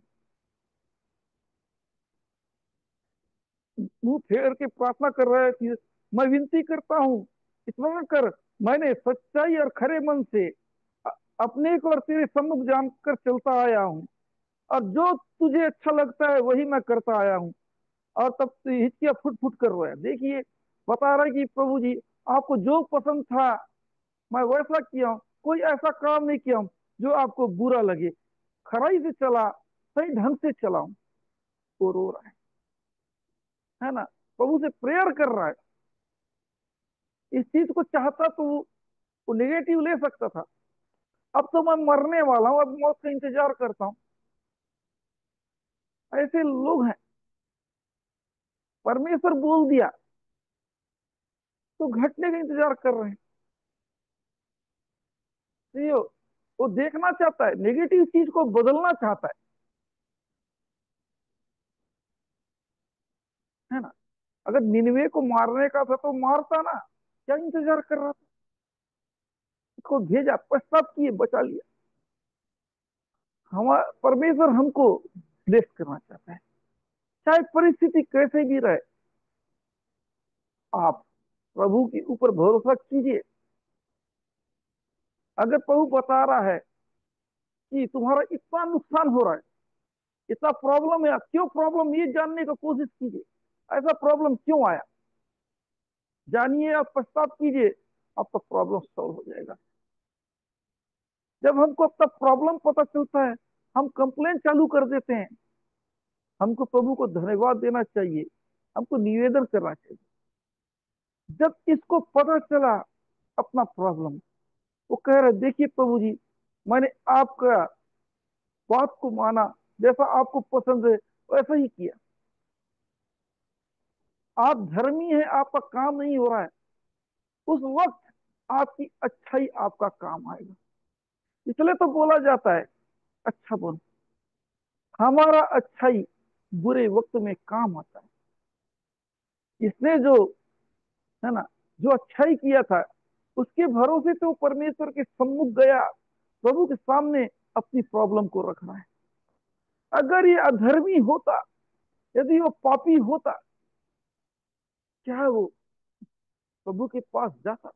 मुंह फेर के प्रार्थना कर रहा है कि मैं विनती करता हूँ, इतना कर, मैंने सच्चाई और खरे मन से अपने को और तेरे सम्मुख जानकर चलता आया हूँ, और जो तुझे अच्छा लगता है वही मैं करता आया हूँ। और तब से हिचकिया फुट फुट कर रोया। देखिए, बता रहा है कि प्रभु जी, आपको जो पसंद था मैं वैसा किया हूँ, कोई ऐसा काम नहीं किया हूँ जो आपको बुरा लगे। खराई से चला, सही ढंग से चला हूँ। वो रो रहा है ना, प्रभु से प्रेयर कर रहा है। इस चीज को चाहता तो वो नेगेटिव ले सकता था। अब तो मैं मरने वाला हूँ, अब मौत का इंतजार करता हूँ। ऐसे लोग हैं। परमेश्वर बोल दिया तो घटने का इंतजार कर रहे हैं। तो ये वो देखना चाहता है, नेगेटिव चीज को बदलना चाहता है ना। अगर निन्वे को मारने का था तो मारता ना, क्या इंतजार कर रहा था। उसको भेजा, पश्चाताप किए, बचा लिया। हमारा परमेश्वर हमको ब्लेस करना चाहता है, चाहे परिस्थिति कैसे भी रहे। आप प्रभु के ऊपर भरोसा कीजिए। अगर प्रभु बता रहा है कि तुम्हारा इतना नुकसान हो रहा है, इतना प्रॉब्लम है, क्यों प्रॉब्लम, ये जानने का कोशिश कीजिए। ऐसा प्रॉब्लम क्यों आया, जानिए, आप पश्चाताप कीजिए, आपका प्रॉब्लम सॉल्व हो जाएगा। जब हमको अपना प्रॉब्लम पता चलता है, हम कंप्लेन चालू कर देते हैं। हमको प्रभु को धन्यवाद देना चाहिए, हमको निवेदन करना चाहिए। जब इसको पता चला अपना प्रॉब्लम, वो कह रहे, देखिए प्रभु जी, मैंने आपका बात को माना, जैसा आपको पसंद है वैसा ही किया। आप धर्मी हैं, आपका काम नहीं हो रहा है, उस वक्त आपकी अच्छाई आपका काम आएगा। इसलिए तो बोला जाता है, अच्छा बनो। हमारा अच्छाई बुरे वक्त में काम आता है। इसने जो, है ना, जो अच्छाई किया था, उसके भरोसे तो परमेश्वर के सम्मुख गया, प्रभु के सामने अपनी प्रॉब्लम को रख रहा है। अगर ये अधर्मी होता, यदि वो पापी होता, क्या वो प्रभु के पास जाता।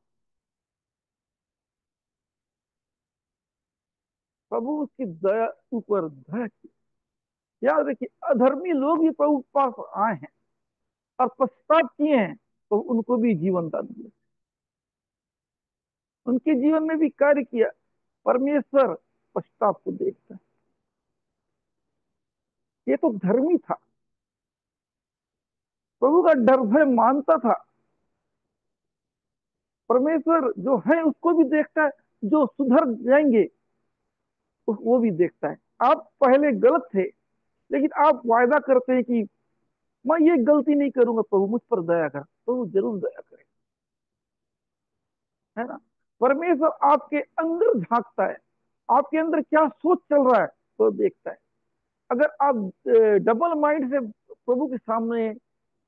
प्रभु उसकी दया ऊपर दया की। याद रखिए, अधर्मी लोग भी प्रभु के पास आए हैं और पश्चाताप किए हैं, तो उनको भी जीवन दान दिया, उनके जीवन में भी कार्य किया। परमेश्वर पश्चाताप को देखता है। ये तो धर्मी था, प्रभु का डर भय मानता था। परमेश्वर जो है उसको भी देखता है, जो सुधर जाएंगे वो भी देखता है। आप पहले गलत थे, लेकिन आप वायदा करते हैं कि मैं ये गलती नहीं करूंगा, प्रभु मुझ पर दया कर, प्रभु जरूर दया करे, है ना। परमेश्वर आपके अंदर झांकता है, आपके अंदर क्या सोच चल रहा है तो देखता है। अगर आप डबल माइंड से प्रभु के सामने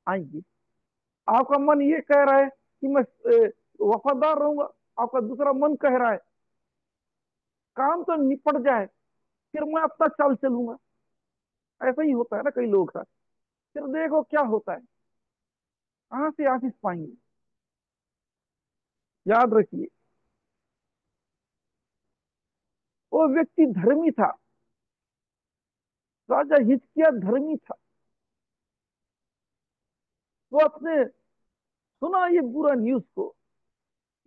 आएंगे, आपका मन ये कह रहा है कि मैं वफादार रहूंगा, आपका दूसरा मन कह रहा है काम तो निपट जाए फिर मैं अपना चाल चलूंगा। ऐसा ही होता है ना कई लोग का। फिर देखो क्या होता है, कहां से आशीष पाएंगे। याद रखिए, वो व्यक्ति धर्मी था, राजा हिजकिय्याह धर्मी था। वो अपने सुना ये बुरा न्यूज को,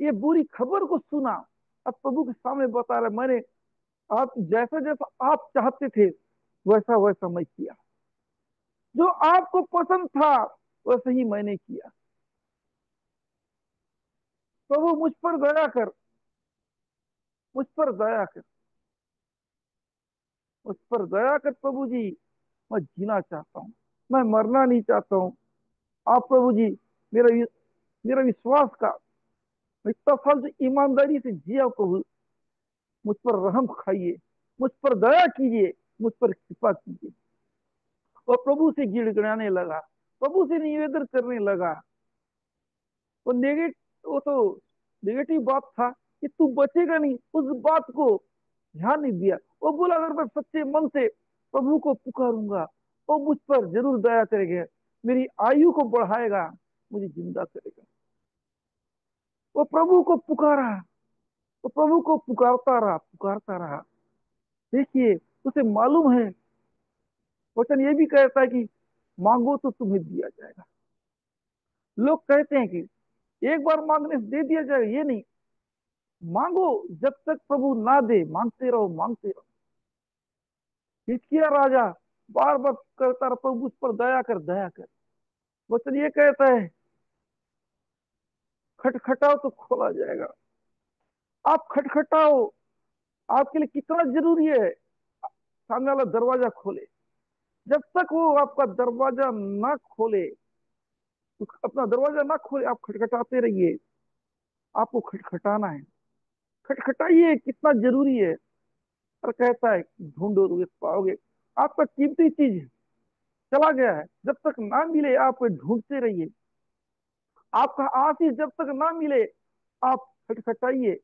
ये बुरी खबर को सुना, अब प्रभु के सामने बता रहे मैंने आप जैसा जैसा आप चाहते थे वैसा वैसा मैं किया, जो आपको पसंद था वैसे ही मैंने किया। प्रभु मुझ पर दया कर, मुझ पर दया कर, मुझ पर दया कर प्रभु जी। मैं जीना चाहता हूँ, मैं मरना नहीं चाहता हूँ। आप प्रभु जी मेरा विश्वास का मैं इतना साल जो ईमानदारी से जिया प्रभु, मुझ पर रहम खाइए, मुझ पर दया कीजिए, मुझ पर कृपा कीजिए। और प्रभु से गिड़गिड़ाने लगा, प्रभु से निवेदन करने लगा। वो वो तो नेगेटिव बात था कि तू बचेगा नहीं, उस बात को ध्यान नहीं दिया। वो बोला अगर मैं सच्चे मन से प्रभु को पुकारूंगा वो मुझ पर जरूर दया करेगा, मेरी आयु को बढ़ाएगा, मुझे जिंदा करेगा। वो प्रभु को पुकारा, वो प्रभु को पुकारता रहा, पुकारता रहा। देखिए, उसे मालूम है, वचन ये भी कहता है कि मांगो तो तुम्हें दिया जाएगा। लोग कहते हैं कि एक बार मांगने से दे दिया जाएगा, ये नहीं। मांगो, जब तक प्रभु ना दे मांगते रहो, मांगते रहो। हिजकिय्याह राजा बार बार करता रहा, प्रभु उस पर दया कर, दया कर। वचन ये कहता है खटखटाओ तो खोला जाएगा। आप खटखटाओ, आपके लिए कितना जरूरी है सामने वाला दरवाजा खोले। जब तक वो आपका दरवाजा ना खोले, तो अपना दरवाजा ना खोले, आप खटखटाते रहिए। आपको खटखटाना है, खटखटाइए, कितना जरूरी है। और कहता है ढूंढोगे तो पाओगे। आपका कीमती चीज चला गया है, जब तक ना मिले आप ढूंढते रहिए। आपका आशीष जब तक ना मिले आप खटखटाइए,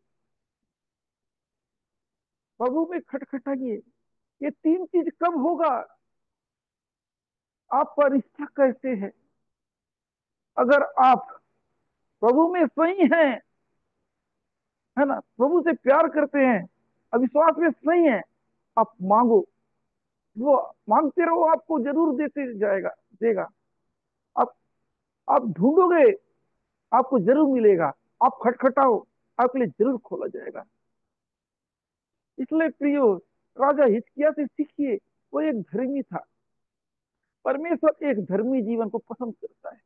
प्रभु में खटखटाइए। ये तीन चीज कब होगा? आपका रिश्ता कैसे है? अगर आप प्रभु में सही हैं, है ना, प्रभु से प्यार करते हैं, अविश्वास में सही है, आप मांगो, वो मांगते रहो, आपको जरूर देते जाएगा, देगा। आप आप ढूंढोगे, आपको जरूर मिलेगा। आप खटखटाओ, आपके लिए जरूर खोला जाएगा। इसलिए प्रियो, राजा हिजकिय्याह से सीखिए, वो एक धर्मी था। परमेश्वर एक धर्मी जीवन को पसंद करता है।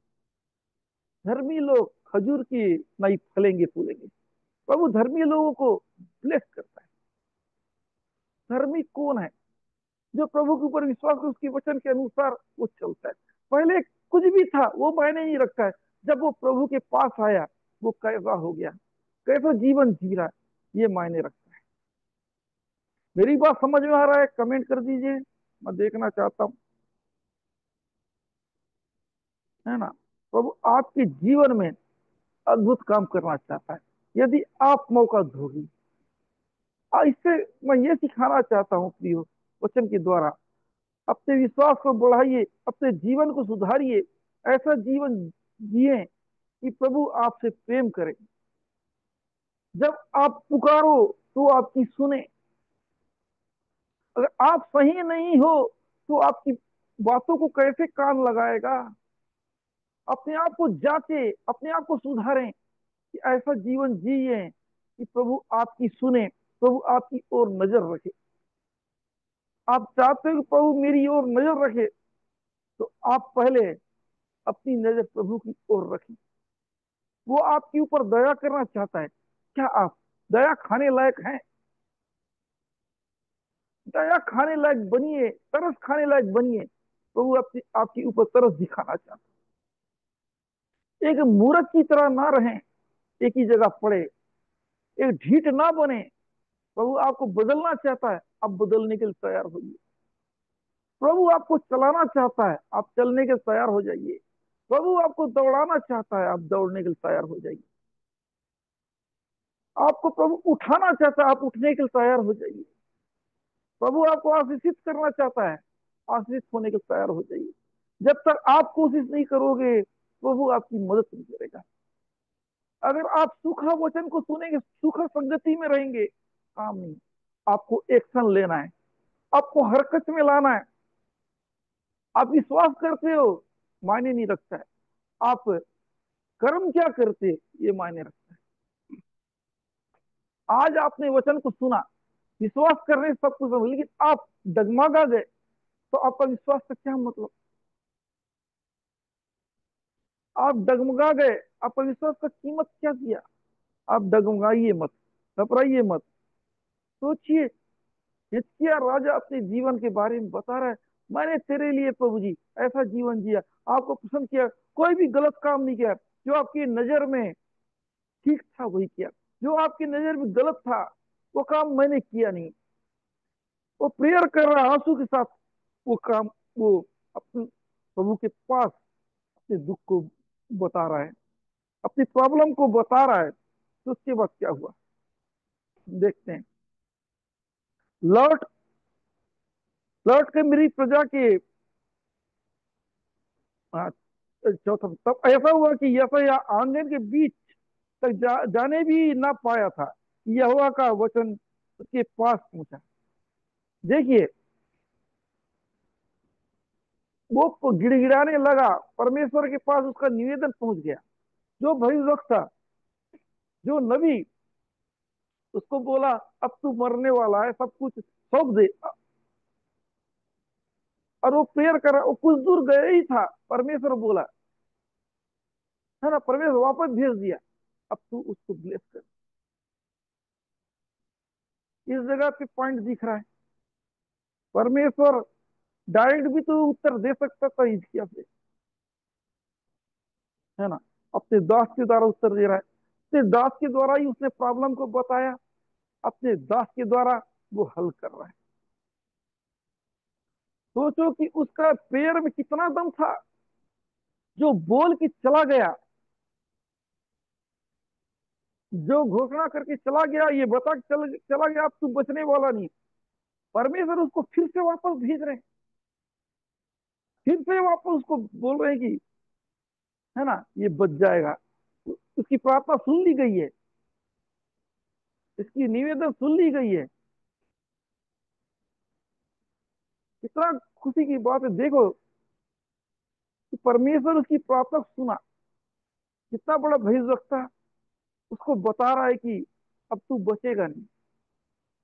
धर्मी लोग खजूर की नहीं फलेंगे फूलेंगे। प्रभु धर्मी लोगों को ब्लेस करता है। धर्मी कौन है? जो प्रभु के ऊपर विश्वास कर उसके वचन के अनुसार वो चलता है। पहले कुछ भी था वो मायने नहीं रखता है, जब वो प्रभु के पास आया वो कैसा हो गया, कैसा जीवन जी रहा है, ये मायने रखता है। मेरी बात समझ में आ रहा है? कमेंट कर दीजिए, मैं देखना चाहता हूँ, है ना। प्रभु आपके जीवन में अद्भुत काम करना चाहता है, यदि आप मौका दोगी। इससे मैं ये सिखाना चाहता हूँ प्रियो, वचन के द्वारा अपने विश्वास को बढ़ाइए, अपने जीवन को सुधारिए, ऐसा जीवन जिए कि प्रभु आपसे प्रेम करे। जब आप पुकारो तो आपकी सुने। अगर आप सही नहीं हो तो आपकी बातों को कैसे कान लगाएगा? अपने आप को जांचे, अपने आप को सुधारें कि ऐसा जीवन जिए कि प्रभु आपकी सुने, प्रभु आपकी ओर नजर रखे। आप चाहते हो कि प्रभु मेरी ओर नजर रखे, तो आप पहले अपनी नजर प्रभु की ओर रखें। वो आपके ऊपर दया करना चाहता है। क्या आप दया खाने लायक हैं? दया खाने लायक बनिए, तरस खाने लायक बनिए। प्रभु आपकी आपके ऊपर तरस दिखाना चाहता है। एक मूर्ख की तरह ना रहें, एक ही जगह पड़े, एक ढीठ ना बने। प्रभु आपको बदलना चाहता है, आप बदलने के लिए तैयार होइए। प्रभु आपको चलाना चाहता है, आप चलने के लिए तैयार हो जाइए। प्रभु आपको दौड़ाना चाहता है, आप दौड़ने के लिए तैयार हो जाइए। आपको प्रभु उठाना चाहता है, आप उठने के लिए तैयार हो जाइए। प्रभु आपको आशीषित करना चाहता है, आशीषित होने के लिए तैयार हो जाइए। जब तक आप कोशिश नहीं करोगे, प्रभु आपकी मदद नहीं करेगा। अगर आप सूखा वचन को सुनेंगे, सूखा संगति में रहेंगे, काम नहीं। आपको एक्शन लेना है, आपको हरकत में लाना है। आप विश्वास करते हो, मायने नहीं रखता है। आप कर्म क्या करते, ये मायने रखता है। आज आपने वचन को सुना, विश्वास करने से सब कुछ समझ, लेकिन आप डगमगा गए, तो आपका विश्वास का क्या मतलब? आप डगमगा गए, आपका विश्वास का कीमत क्या किया? आप डगमगाइए मत, घबराइए मत। सोचिए, हिजकिय्याह राजा अपने जीवन के बारे में बता रहा है, मैंने तेरे लिए प्रभु जी ऐसा जीवन जिया, आपको पसंद किया, कोई भी गलत काम नहीं किया। जो आपकी नजर में ठीक था वही किया, जो आपकी नजर में गलत था वो काम मैंने किया नहीं। वो प्रेयर कर रहा है आंसू के साथ, वो काम, वो अपने प्रभु के पास अपने दुख को बता रहा है, अपनी प्रॉब्लम को बता रहा है। तो उसके बाद क्या हुआ, देखते हैं। लौट लौट के मेरी प्रजा के, हाँ, चौथा, तब ऐसा हुआ कि यशायाह आंगन के बीच तक जाने भी ना पाया था, यहोवा का वचन उसके पास पहुंचा। देखिए, वो गिड़गिड़ाने लगा, परमेश्वर के पास उसका निवेदन पहुंच गया। जो भविष्यवक्ता था, जो नबी, उसको बोला अब तू मरने वाला है, सब कुछ सौंप दे। और वो प्रेयर कर रहा, वो कुछ दूर गए ही था, परमेश्वर बोला, है ना, परमेश्वर वापस भेज दिया, अब तू उसको ब्लेस कर। इस जगह पे पॉइंट दिख रहा है, परमेश्वर डायरेक्ट भी तो उत्तर दे सकता था हिजकिय्याह से, है ना। अपने दास के द्वारा उत्तर दे रहा है, अपने दास के द्वारा ही उसने प्रॉब्लम को बताया, अपने दास के द्वारा वो हल कर रहा है। सोचो कि उसका प्रेयर में कितना दम था, जो बोल के चला गया, जो घोषणा करके चला गया, ये बता के चला गया अब तू बचने वाला नहीं। परमेश्वर उसको फिर से वापस भेज रहे हैं, फिर से वापस उसको बोल रहे हैं कि, है ना, ये बच जाएगा। उसकी प्रार्थना सुन ली गई है, इसकी निवेदन सुन ली गई है। कितना खुशी की बात है, देखो कि परमेश्वर उसकी प्रार्थना सुना। कितना बड़ा भविष्यवक्ता उसको बता रहा है कि अब तू बचेगा नहीं।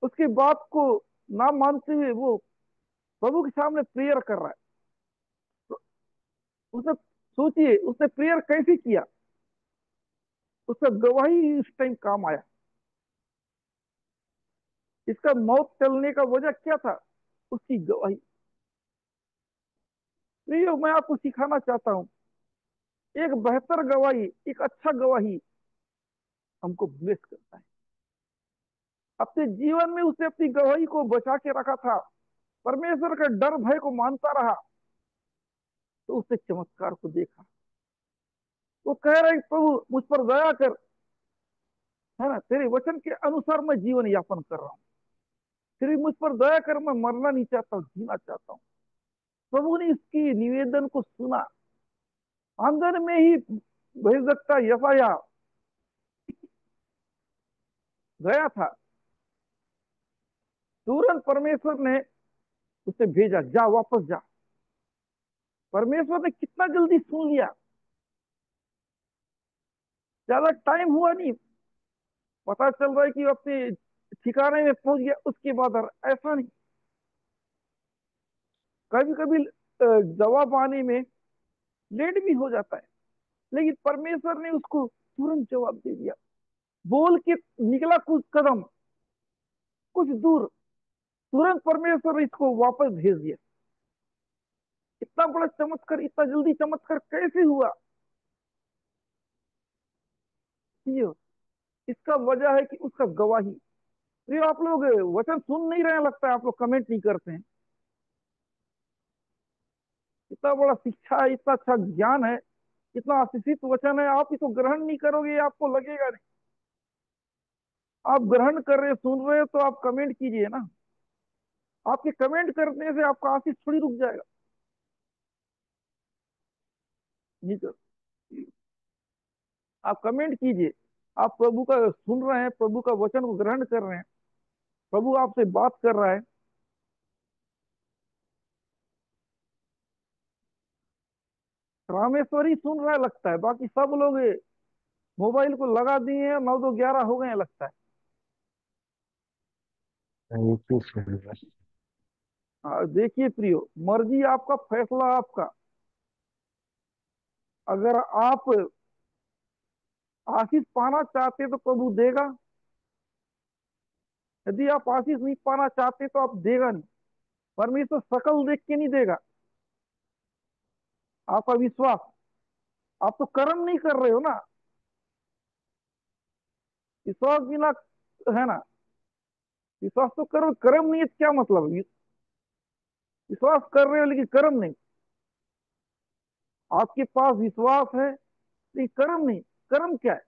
उसके बात को ना मानते हुए वो प्रभु के सामने प्रेयर कर रहा है। तो उसने, सोचिए उसने प्रेयर कैसे किया, उसका गवाही इस टाइम काम आया। इसका मौत चलने का वजह क्या था, उसकी गवाही। प्रियो, मैं आपको सिखाना चाहता हूं, एक बेहतर गवाही, एक अच्छा गवाही हमको ब्लेस करता है। अपने जीवन में उसने अपनी गवाही को बचा के रखा था, परमेश्वर का डर भय को मानता रहा, तो उसने चमत्कार को देखा। वो कह रहे प्रभु मुझ पर दया कर, है ना, तेरे वचन के अनुसार मैं जीवन यापन कर रहा हूँ, तेरी मुझ पर दया कर, मैं मरना नहीं चाहता हूँ, जीना चाहता हूँ। प्रभु ने इसकी निवेदन को सुना। आंगन में ही भयभक्ता यशायाह गया था, तुरंत परमेश्वर ने उसे भेजा, जा वापस जा। परमेश्वर ने कितना जल्दी सुन लिया, ज्यादा टाइम हुआ नहीं, पता चल रहा है कि अपने ठिकाने में पहुंच गया, उसके बाद। और ऐसा नहीं, कभी कभी जवाब आने में लेट भी हो जाता है, लेकिन परमेश्वर ने उसको तुरंत जवाब दे दिया। बोल के निकला कुछ कदम, कुछ दूर, तुरंत परमेश्वर ने इसको वापस भेज दिया। इतना बड़ा चमत्कार, इतना जल्दी चमत्कार कैसे हुआ? ये इसका वजह है कि उसका गवाही। ये आप लोग वचन सुन नहीं रहे हैं, लगता है आप लोग कमेंट नहीं करते हैं। इतना बड़ा शिक्षा है, इतना अच्छा ज्ञान है, इतना आशीषित वचन है, आप इसको ग्रहण नहीं करोगे, ये आपको लगेगा नहीं। आप ग्रहण कर रहे, सुन रहे हो, तो आप कमेंट कीजिए ना। आपके कमेंट करने से आपका आशीष थोड़ी रुक जाएगा। नहीं तो आप कमेंट कीजिए। आप प्रभु का सुन रहे हैं, प्रभु का वचन को ग्रहण कर रहे हैं, प्रभु आपसे बात कर रहा है। रामेश्वर ही सुन रहा है लगता है, बाकी सब लोग मोबाइल को लगा दिए हैं, 9 2 11 हो गए हैं लगता है। ये तो सही है। हाँ, देखिए प्रियो, मर्जी आपका, फैसला आपका। अगर आप आशीष पाना चाहते तो प्रभु देगा। यदि आप आशीष नहीं पाना चाहते तो आप देगा नहीं। परमेश्वर शकल देख के नहीं देगा, आपका विश्वास। आप तो कर्म नहीं कर रहे हो ना। विश्वास बिना, है ना, विश्वास तो करो, कर्म नहीं है तो क्या मतलब? विश्वास कर रहे हो लेकिन कर्म नहीं। आपके पास विश्वास है लेकिन कर्म नहीं। कर्म क्या है?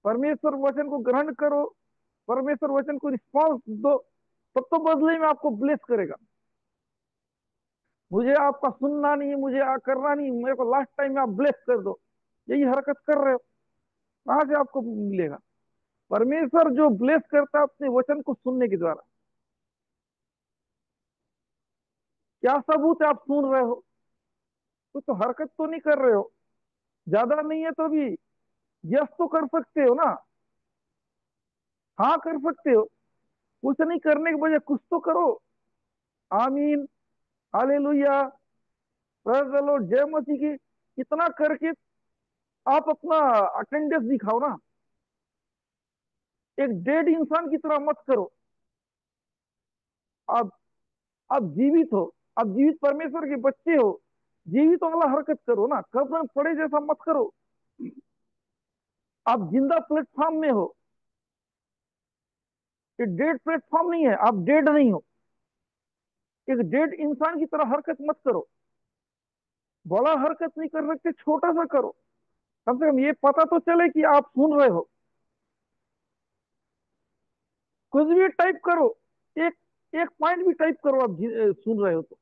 परमेश्वर वचन को ग्रहण करो, परमेश्वर वचन को रिस्पॉन्स दो, तब तो बदले में आपको ब्लेस करेगा। मुझे आपका सुनना नहीं है, मुझे करना नहीं, मेरे को लास्ट टाइम में आप ब्लेस कर दो, यही हरकत कर रहे हो, कहां से आपको मिलेगा? परमेश्वर जो ब्लेस करता है अपने वचन को सुनने के द्वारा। क्या सबूत है आप सुन रहे हो? तो हरकत तो नहीं कर रहे हो। ज्यादा नहीं है तो भी यस तो कर सकते हो ना, हाँ कर सकते हो। कुछ नहीं करने के बजाय कुछ तो करो। आमीन, हालेलुया, प्रेज द लॉर्ड, जय मसीह की। इतना करके आप अपना अटेंडेंस दिखाओ ना। एक डेड इंसान की तरह मत करो। आप आप जीवित हो, आप जीवित परमेश्वर के बच्चे हो। जीवित वाला हरकत करो ना, कब्र पड़े जैसा मत करो। आप जिंदा प्लेटफॉर्म में हो, ये डेड प्लेटफॉर्म नहीं है, आप डेड नहीं हो। एक डेड इंसान की तरह हरकत मत करो। बड़ा हरकत नहीं कर सकते, छोटा सा करो। कम से कम ये पता तो चले कि आप सुन रहे हो। कुछ भी टाइप करो, एक एक पॉइंट भी टाइप करो, आप सुन रहे हो तो।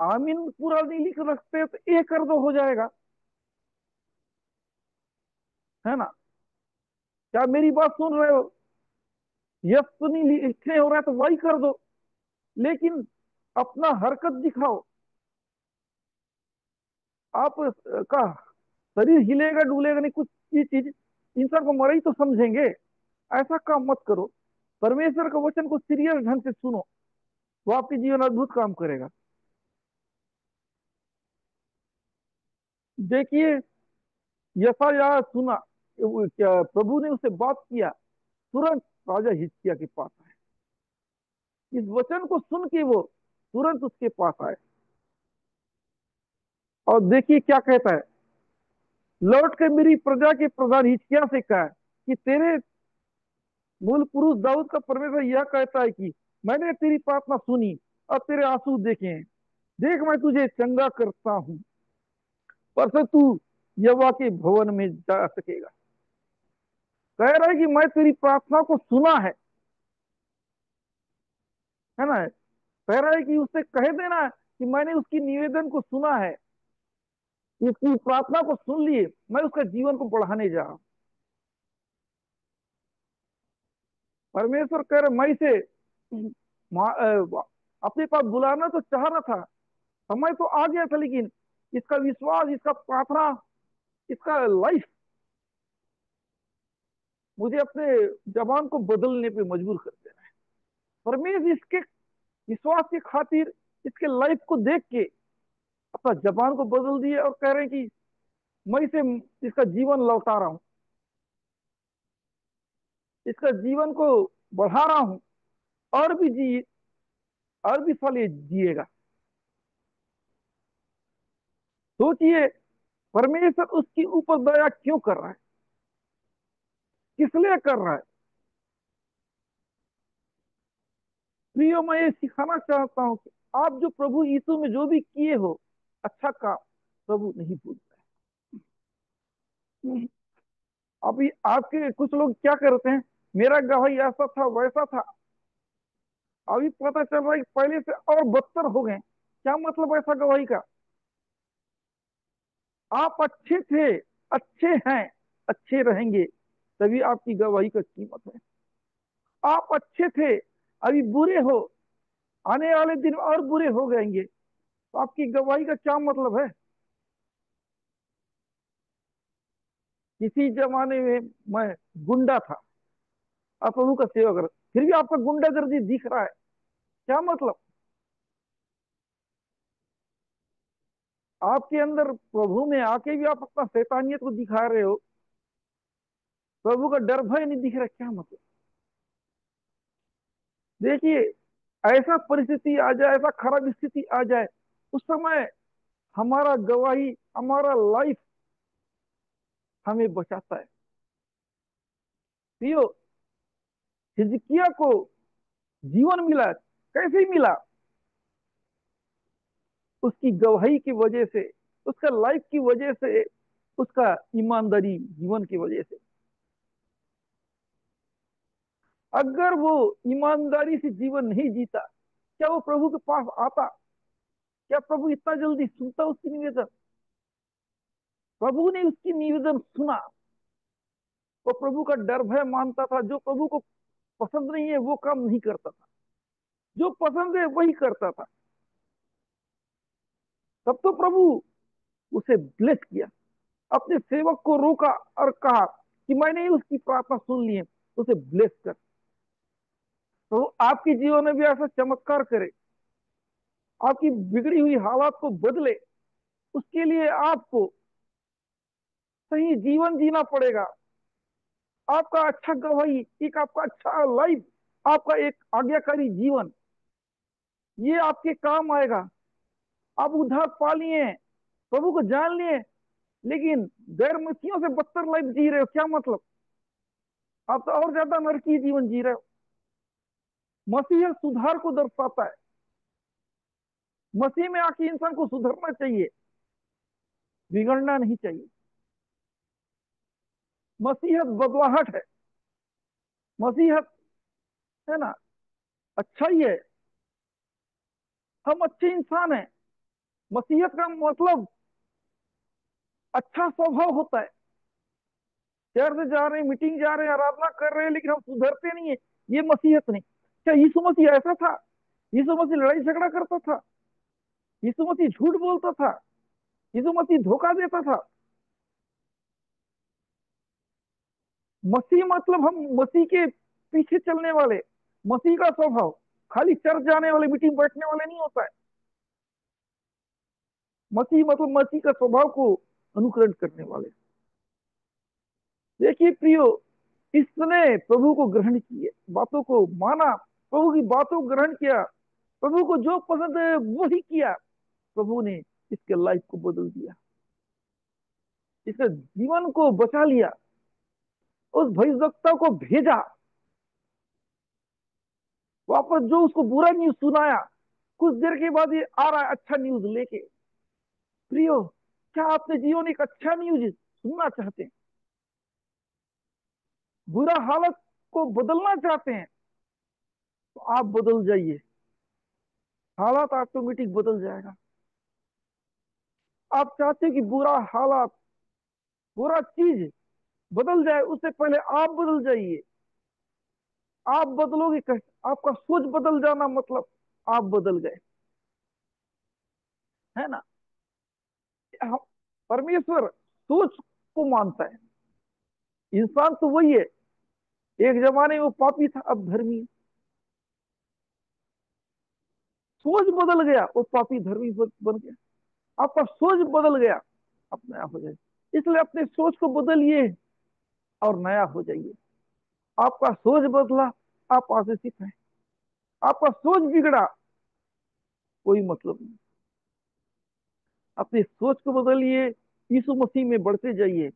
आमीन पूरा नहीं लिख सकते तो ए कर दो, हो जाएगा, है ना? क्या मेरी बात सुन रहे हो? यस तो नहीं लिखे हो रहा है तो वही कर दो, लेकिन अपना हरकत दिखाओ। आप का शरीर हिलेगा डुलेगा नहीं, कुछ ये चीज इंसान को मरे ही तो समझेंगे। ऐसा काम मत करो। परमेश्वर का वचन को सीरियस ढंग से सुनो, वो आपके जीवन में अद्भुत काम करेगा। देखिए, यशायाह सुना, क्या प्रभु ने उससे बात किया, तुरंत राजा हिजकिय्याह के पास आए। इस वचन को सुन के वो तुरंत उसके पास आए, और देखिए क्या कहता है। लौट के मेरी प्रजा के प्रधान हिजकिय्याह से कहा कि तेरे मूल पुरुष दाऊद का परमेश्वर यह कहता है कि मैंने तेरी प्रार्थना सुनी और तेरे आंसू देखे हैं। देख, मैं तुझे चंगा करता हूं, पर से तू यहोवा के भवन में जा सकेगा। कह रहा है कि मैं तेरी प्रार्थना को सुना है ना? कह रहा है कि उससे कह देना कि मैंने उसकी निवेदन को सुना है, उसकी प्रार्थना को सुन लिए, मैं उसका जीवन को बढ़ाने जा रहा हूं। परमेश्वर कह रहे, मैं इसे अपने पास बुलाना तो चाह रहा था, समय तो आ गया था, लेकिन इसका विश्वास, इसका प्रार्थना, इसका लाइफ मुझे अपने जबान को बदलने पे मजबूर कर देना है। परमेश्वर इसके विश्वास की खातिर इसके लाइफ को देख के अपना जबान को बदल दिए और कह रहे हैं कि मैं इसे, इसका जीवन लौटा रहा हूं, इसका जीवन को बढ़ा रहा हूं, और भी जी, और भी साल ये जिएगा। सोचिए, परमेश्वर उसके ऊपर दया क्यों कर रहा है, किस लिए कर रहा है। प्रियो, मैं ये सिखाना चाहता हूं कि आप जो प्रभु यीशु में जो भी किए हो अच्छा काम, प्रभु नहीं भूलता है। अभी आपके कुछ लोग क्या करते हैं, मेरा गवाही ऐसा था वैसा था, अभी पता चल रहा है कि पहले से और बदतर हो गए। क्या मतलब ऐसा गवाही का? आप अच्छे थे, अच्छे हैं, अच्छे रहेंगे, तभी आपकी गवाही का कीमत है। आप अच्छे थे, अभी बुरे हो, आने वाले दिन और बुरे हो जाएंगे, तो आपकी गवाही का क्या मतलब है? किसी जमाने में मैं गुंडा था, आप प्रभु का सेवा कर, फिर भी आपका गुंडागर्दी दिख रहा है, क्या मतलब? आपके अंदर प्रभु में आके भी आप अपना शैतानियत को दिखा रहे हो, प्रभु का डर भय नहीं दिख रहा, क्या मतलब? देखिए, ऐसा परिस्थिति आ जाए, ऐसा खराब स्थिति आ जाए, उस समय हमारा गवाही, हमारा लाइफ हमें बचाता है। पियो, हिजकिया को जीवन मिला, कैसे मिला? उसकी गवाही की वजह से, उसका लाइफ की वजह से, उसका ईमानदारी जीवन की वजह से। अगर वो ईमानदारी से जीवन नहीं जीता, क्या वो प्रभु के पास आता? क्या प्रभु इतना जल्दी सुनता उसकी निवेदन? प्रभु ने उसकी निवेदन सुना। वो प्रभु का डर भय मानता था, जो प्रभु को पसंद नहीं है वो काम नहीं करता था, जो पसंद है वही करता था। तब तो प्रभु उसे ब्लेस किया, अपने सेवक को रोका और कहा कि मैंने उसकी प्रार्थना सुन ली है, उसे ब्लेस कर। तो आपके जीवन में भी ऐसा चमत्कार करे, आपकी बिगड़ी हुई हालात को बदले, उसके लिए आपको सही जीवन जीना पड़ेगा। आपका अच्छा गवाही, एक आपका अच्छा लाइफ, आपका एक आज्ञाकारी जीवन, ये आपके काम आएगा। आप उद्धार पा लिए, प्रभु को जान लिए, लेकिन गैर मसीहियों से बदतर लाइफ जी रहे हो, क्या मतलब? आप तो और ज्यादा नरकीय जीवन जी रहे हो। मसीह सुधार को दर्शाता है। मसीह में आके इंसान को सुधरना चाहिए, बिगड़ना नहीं चाहिए। मसीहत बदलाहट है, मसीहत, है ना, अच्छा ही है। हम अच्छे इंसान हैं। मसीहत का मतलब अच्छा स्वभाव होता है। चर्च जा रहे हैं, मीटिंग जा रहे हैं, आराधना कर रहे हैं, लेकिन हम सुधरते नहीं है, ये मसीहत नहीं। क्या यीशु मसीह ऐसा था? यीशु मसीह लड़ाई झगड़ा करता था? यीशु मसीह झूठ बोलता था? यीशु मसीह धोखा देता था? मसीह मतलब हम मसीह के पीछे चलने वाले। मसीह का स्वभाव खाली चर्च जाने वाले, मीटिंग बैठने वाले नहीं होता है। मसीह मतलब मसीह का स्वभाव को अनुकरण करने वाले। देखिए प्रियो, इसने प्रभु को ग्रहण किए, बातों को माना, प्रभु की बातों को ग्रहण किया, प्रभु को जो पसंद है वही किया। प्रभु ने इसके लाइफ को बदल दिया, इसके जीवन को बचा लिया, उस भविष्यवक्ता को भेजा वापस, जो उसको बुरा न्यूज सुनाया, कुछ देर के बाद ये आ रहा है अच्छा न्यूज लेके। प्रियो, क्या आपने जीवन एक अच्छा न्यूज सुनना चाहते हैं? बुरा हालत को बदलना चाहते हैं, तो आप बदल जाइए, हालात ऑटोमेटिक बदल जाएगा। आप चाहते हैं कि बुरा हालात, बुरा चीज बदल जाए, उससे पहले आप बदल जाइए। आप बदलोगे कैसे? आपका सोच बदल जाना मतलब आप बदल गए, है ना? हम, परमेश्वर सोच को मानता है। इंसान तो वही है, एक जमाने में वो पापी था, अब धर्मी है। सोच बदल गया, वो पापी धर्मी बन गया। आपका सोच बदल गया, आप नया हो जाए। इसलिए अपने सोच को बदलिए और नया हो जाइए। आपका सोच बदला, आप आशीषित हैं। आपका सोच बिगड़ा, कोई मतलब नहीं। अपनी सोच को बदलिए, यीशु मसीह में बढ़ते जाइए।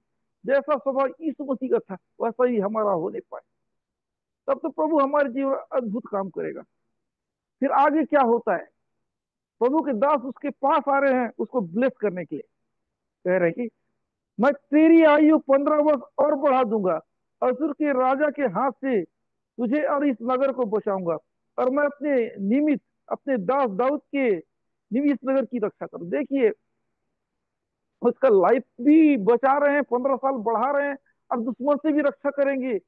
जैसा स्वभाव यीशु मसीह का था वैसा ही हमारा होने पाए, तब तो प्रभु हमारे जीवन में अद्भुत काम करेगा। फिर आगे क्या होता है, प्रभु के दास उसके पास आ रहे हैं उसको ब्लेस करने के लिए। कह रहे हैं कि मैं तेरी आयु 15 वर्ष और बढ़ा दूंगा, असुर के राजा के हाथ से तुझे और इस नगर को बचाऊंगा, और मैं अपने निमित्त अपने दास दाऊद के निमित्त इस नगर की रक्षा करूं। देखिए, उसका लाइफ भी बचा रहे हैं, 15 साल बढ़ा रहे हैं, और दुश्मन से भी रक्षा करेंगे,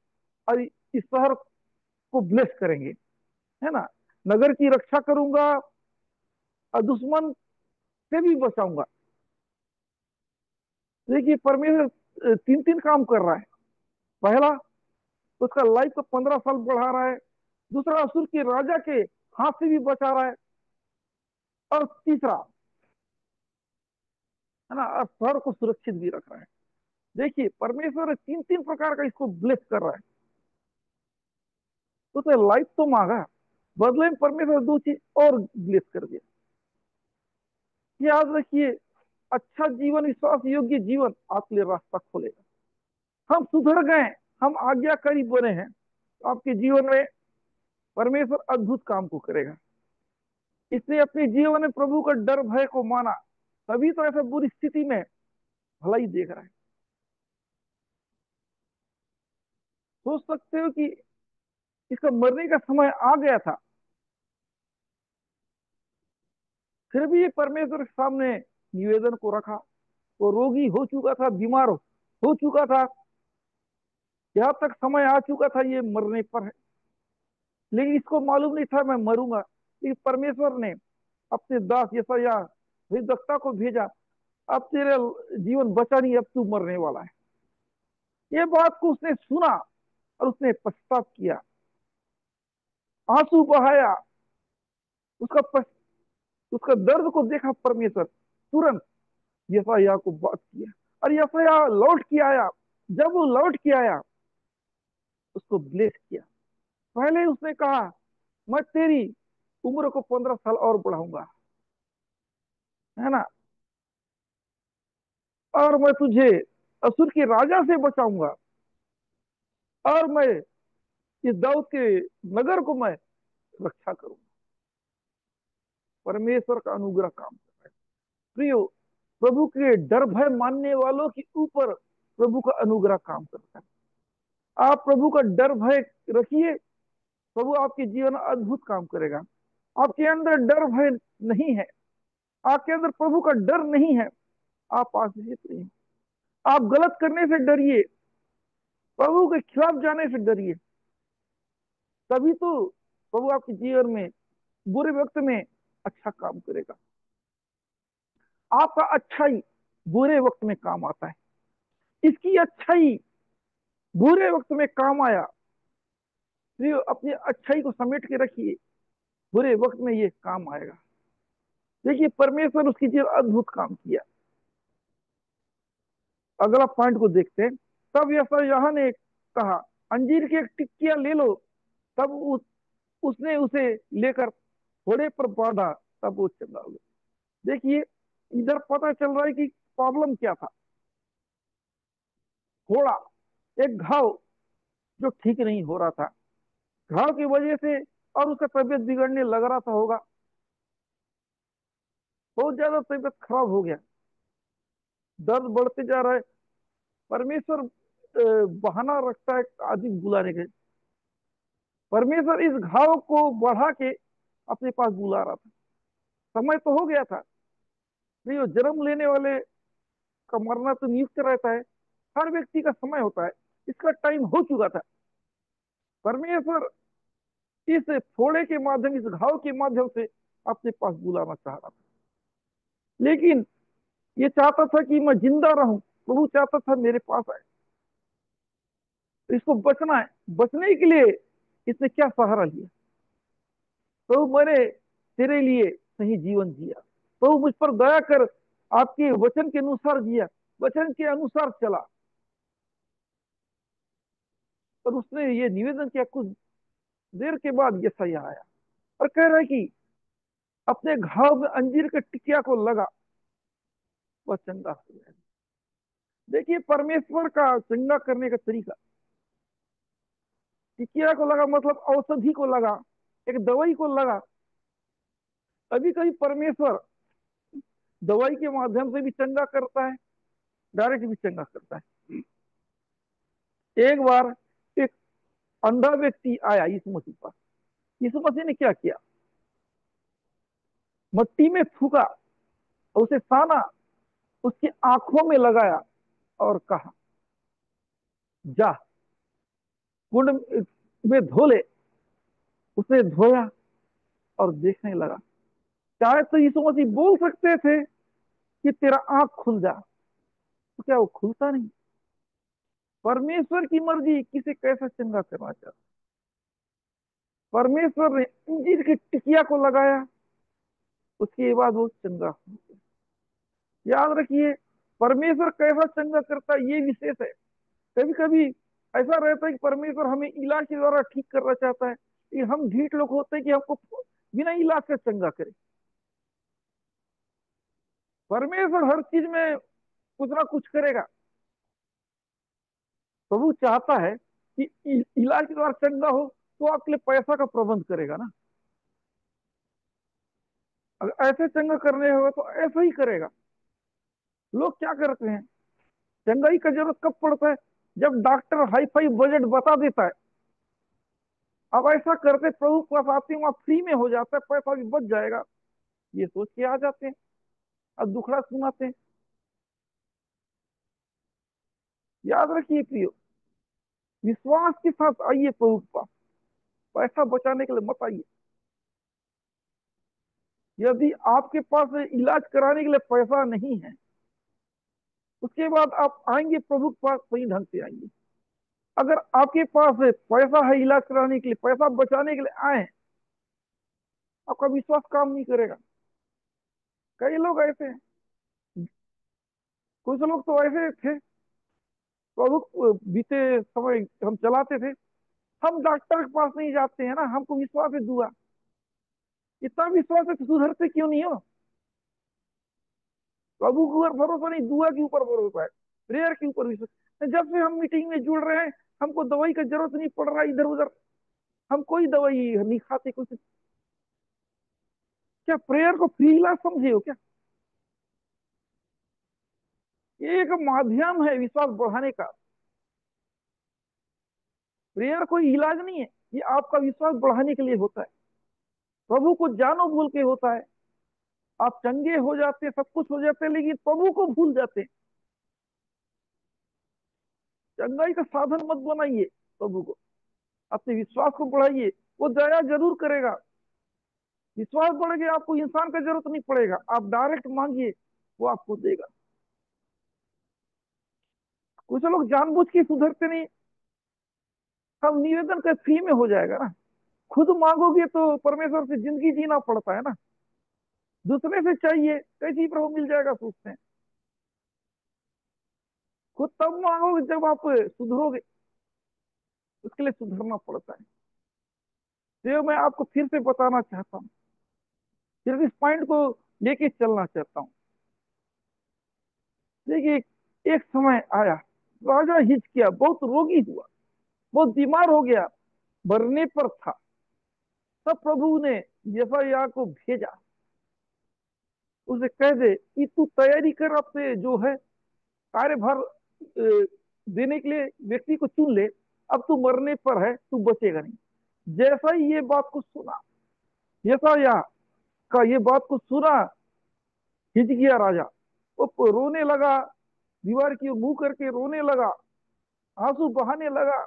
और इस शहर को ब्लेस करेंगे, है ना। नगर की रक्षा करूंगा और दुश्मन से भी बचाऊंगा। देखिए, परमेश्वर तीन तीन काम कर रहा है। पहला, उसका लाइफ को 15 साल बढ़ा रहा है। दूसरा, असुर के राजा के हाथ से भी बचा रहा है। और तीसरा, है ना, और शहर को सुरक्षित भी रख रहा है। देखिए, परमेश्वर तीन तीन प्रकार का इसको ब्लेस कर रहा है। तो लाइफ तो मांगा, बदले में परमेश्वर दो चीज और ब्लेस कर दिया। याद रखिए, अच्छा जीवन, विश्वास योग्य जीवन आपके लिए रास्ता खोलेगा। हम सुधर गए, हम आज्ञाकारी बने हैं, तो आपके जीवन में परमेश्वर अद्भुत काम को करेगा। इसने अपने जीवन में प्रभु का डर भय को माना, तभी तो ऐसा बुरी स्थिति में भलाई देख रहा है। सोच सकते हो कि इसका मरने का समय आ गया था, फिर भी ये परमेश्वर के सामने निवेदन को रखा। वो रोगी हो चुका था, बीमार हो चुका था, यहाँ तक समय आ चुका था ये मरने पर है, लेकिन इसको मालूम नहीं था मैं मरूंगा। लेकिन परमेश्वर ने अपने दास यशायाह भविष्यद्वक्ता को भेजा, अब तेरा जीवन बचा नहीं, अब तू मरने वाला है। ये बात को उसने सुना और उसने पश्चाताप किया, आंसू बहाया। उसका उसका दर्द को देखा परमेश्वर, तुरंत यशायाह को बात किया, और यशायाह लौट के आया। जब वो लौट के आया, उसको ब्लेस किया। पहले उसने कहा, मैं तेरी उम्र को 15 साल और बढ़ाऊंगा, है ना, और मैं तुझे असुर के राजा से बचाऊंगा, और मैं इस दाऊद के नगर को मैं रक्षा करूंगा। परमेश्वर का अनुग्रह काम कर रहा है। प्रियो, प्रभु के डर भय मानने वालों के ऊपर प्रभु का अनुग्रह काम करता है। आप प्रभु का डर भय रखिए, प्रभु आपके जीवन में अद्भुत काम करेगा। आपके अंदर डर भय नहीं है, आपके अंदर प्रभु का डर नहीं है, आप आशीषित नहीं। आप गलत करने से डरिए, प्रभु के खिलाफ जाने से डरिए, तभी तो प्रभु आपके जीवन में बुरे वक्त में अच्छा काम करेगा। आपका अच्छाई बुरे वक्त में काम आता है। इसकी अच्छाई बुरे वक्त में काम आया, तो अपनी अच्छाई को समेट के रखिए, बुरे वक्त में ये काम आएगा। देखिए, परमेश्वर उसकी जीवन अद्भुत काम किया। अगला पॉइंट को देखते हैं। तब यशायाह ने कहा, अंजीर की एक टिक्किया ले लो। तब उसने उसे लेकर घोड़े पर बांधा, तब वो चंगा हो गया। देखिए, इधर पता चल रहा है कि प्रॉब्लम क्या था। घोड़ा, एक घाव जो ठीक नहीं हो रहा था, घाव की वजह से, और उसका तबीयत बिगड़ने लग रहा था होगा, बहुत ज्यादा तबीयत खराब हो गया, दर्द बढ़ते जा रहा है। परमेश्वर बहाना रखता है आदमी बुलाने के। परमेश्वर इस घाव को बढ़ा के अपने पास बुला रहा था। समय तो हो गया था, नहीं, वो जन्म लेने वाले का मरना तो नियुक्त रहता है, हर व्यक्ति का समय होता है, इसका टाइम हो चुका था। परमेश्वर इस फोड़े के माध्यम, इस घाव के माध्यम से अपने पास बुलाना चाह रहा था। लेकिन ये चाहता था कि मैं जिंदा रहूं, प्रभु चाहता था मेरे पास आए, तो इसको बचना है। बचने के लिए इसने क्या सहारा लिया, प्रभु मरे, तेरे लिए सही जीवन जिया। प्रभु मुझ पर दया कर, आपके वचन के अनुसार जिया, वचन के अनुसार चला। और उसने ये निवेदन किया। कुछ देर के बाद यशायाह आया और कह रहा है कि अपने घाव में अंजीर के टिकिया को लगा, वह चंगा हो गया। देखिए परमेश्वर का चंगा करने का तरीका, टिकिया को लगा मतलब औषधि को लगा, एक दवाई को लगा। कभी कभी परमेश्वर दवाई के माध्यम से भी चंगा करता है, डायरेक्ट भी चंगा करता है। एक बार एक अंधा व्यक्ति आया यीशु मसीह पास। यीशु मसीह ने क्या किया? मट्टी में थूका, उसे साना, उसकी आंखों में लगाया और कहा, जा कुंड में धो ले। उसे धोया और देखने लगा। चाहे तो यीशु मसीह बोल सकते थे कि तेरा आंख खुल जा, तो क्या वो खुलता नहीं? परमेश्वर की मर्जी किसे कैसे चंगा करना चाहता। परमेश्वर ने अंजीर की टिकिया को लगाया, उसके बाद वो चंगा हो गया। याद रखिए, परमेश्वर कैसा चंगा करता है ये विशेष है। कभी कभी ऐसा रहता है कि परमेश्वर हमें इलाज के द्वारा ठीक करना चाहता है, लेकिन हम ढीठ लोग होते हैं कि हमको बिना इलाज के चंगा करे। परमेश्वर हर चीज में कुछ ना कुछ करेगा। प्रभु चाहता है कि इलाज के द्वारा चंगा हो, तो आपके लिए पैसा का प्रबंध करेगा ना। अगर ऐसे चंगा करने होगा तो ऐसा ही करेगा। लोग क्या करते हैं, चंगाई का जरूरत कब पड़ता है? जब डॉक्टर हाई फाई बजट बता देता है। अब ऐसा करते प्रभु के पास आते हैं, वहां फ्री में हो जाता है, पैसा भी बच जाएगा, ये सोच के आ जाते हैं। अब दुखड़ा सुनाते हैं। याद रखिए प्रियो, विश्वास के साथ आइए प्रभु के पास। पैसा बचाने के लिए मत आइए। यदि आपके पास इलाज कराने के लिए पैसा नहीं है, उसके बाद आप आएंगे प्रभु के पास, सही ढंग से आएंगे। अगर आपके पास पैसा है इलाज कराने के लिए, पैसा बचाने के लिए आए, आपका विश्वास काम नहीं करेगा। कई लोग ऐसे हैं। कुछ लोग तो ऐसे थे, प्रभु बीते समय हम चलाते थे, हम डॉक्टर के पास नहीं जाते हैं ना, हमको विश्वास है दुआ। इतना विश्वास है तो सुधरते क्यों नहीं हो? प्रभु के ऊपर भरोसा नहीं, दुआ के ऊपर भरोसा है, प्रेयर के ऊपर विश्वास। जब से हम मीटिंग में जुड़ रहे हैं, हमको दवाई का जरूरत नहीं पड़ रहा इधर उधर। हम कोई दवाई नहीं खाते कुछ। क्या प्रेयर को फ्री इलाज समझे हो क्या? ये एक माध्यम है विश्वास बढ़ाने का। प्रेयर कोई इलाज नहीं है, ये आपका विश्वास बढ़ाने के लिए होता है। प्रभु को जानो भूल के होता है। आप चंगे हो जाते हैं, सब कुछ हो जाते हैं, लेकिन प्रभु को भूल जाते हैं। चंगाई का साधन मत बनाइए प्रभु को, अपने विश्वास को बढ़ाइए। वो दया जरूर करेगा। विश्वास बढ़ गया, आपको इंसान का जरूरत नहीं पड़ेगा, आप डायरेक्ट मांगिए, वो आपको देगा। कुछ लोग जानबूझ के सुधरते नहीं। हम निवेदन कर फ्री में हो जाएगा ना। खुद मांगोगे तो परमेश्वर से जिंदगी जीना पड़ता है ना। दूसरे से चाहिए कैसे ही प्रभु मिल जाएगा सोचते हैं। खुद तब मांगोगे जब आप सुधरोगे, उसके लिए सुधरना पड़ता है। तो मैं आपको फिर से बताना चाहता हूँ, सिर्फ इस पॉइंट को लेके चलना चाहता हूँ। देखिए, एक समय आया, राजा हिजकिय्याह बहुत रोगी हुआ, बहुत बीमार हो गया, मरने पर था। तब प्रभु ने यशायाह को भेजा, उसे कह दे कि तू तैयारी कर, अपने जो है कार्यभार देने के लिए व्यक्ति को चुन ले। अब तू मरने पर है, तू बचेगा नहीं। जैसा ही ये बात को सुना, यशायाह का ये बात को सुना हिजकिय्याह राजा, वो रोने लगा, दीवार की ओर मुंह करके रोने लगा, आंसू बहाने लगा।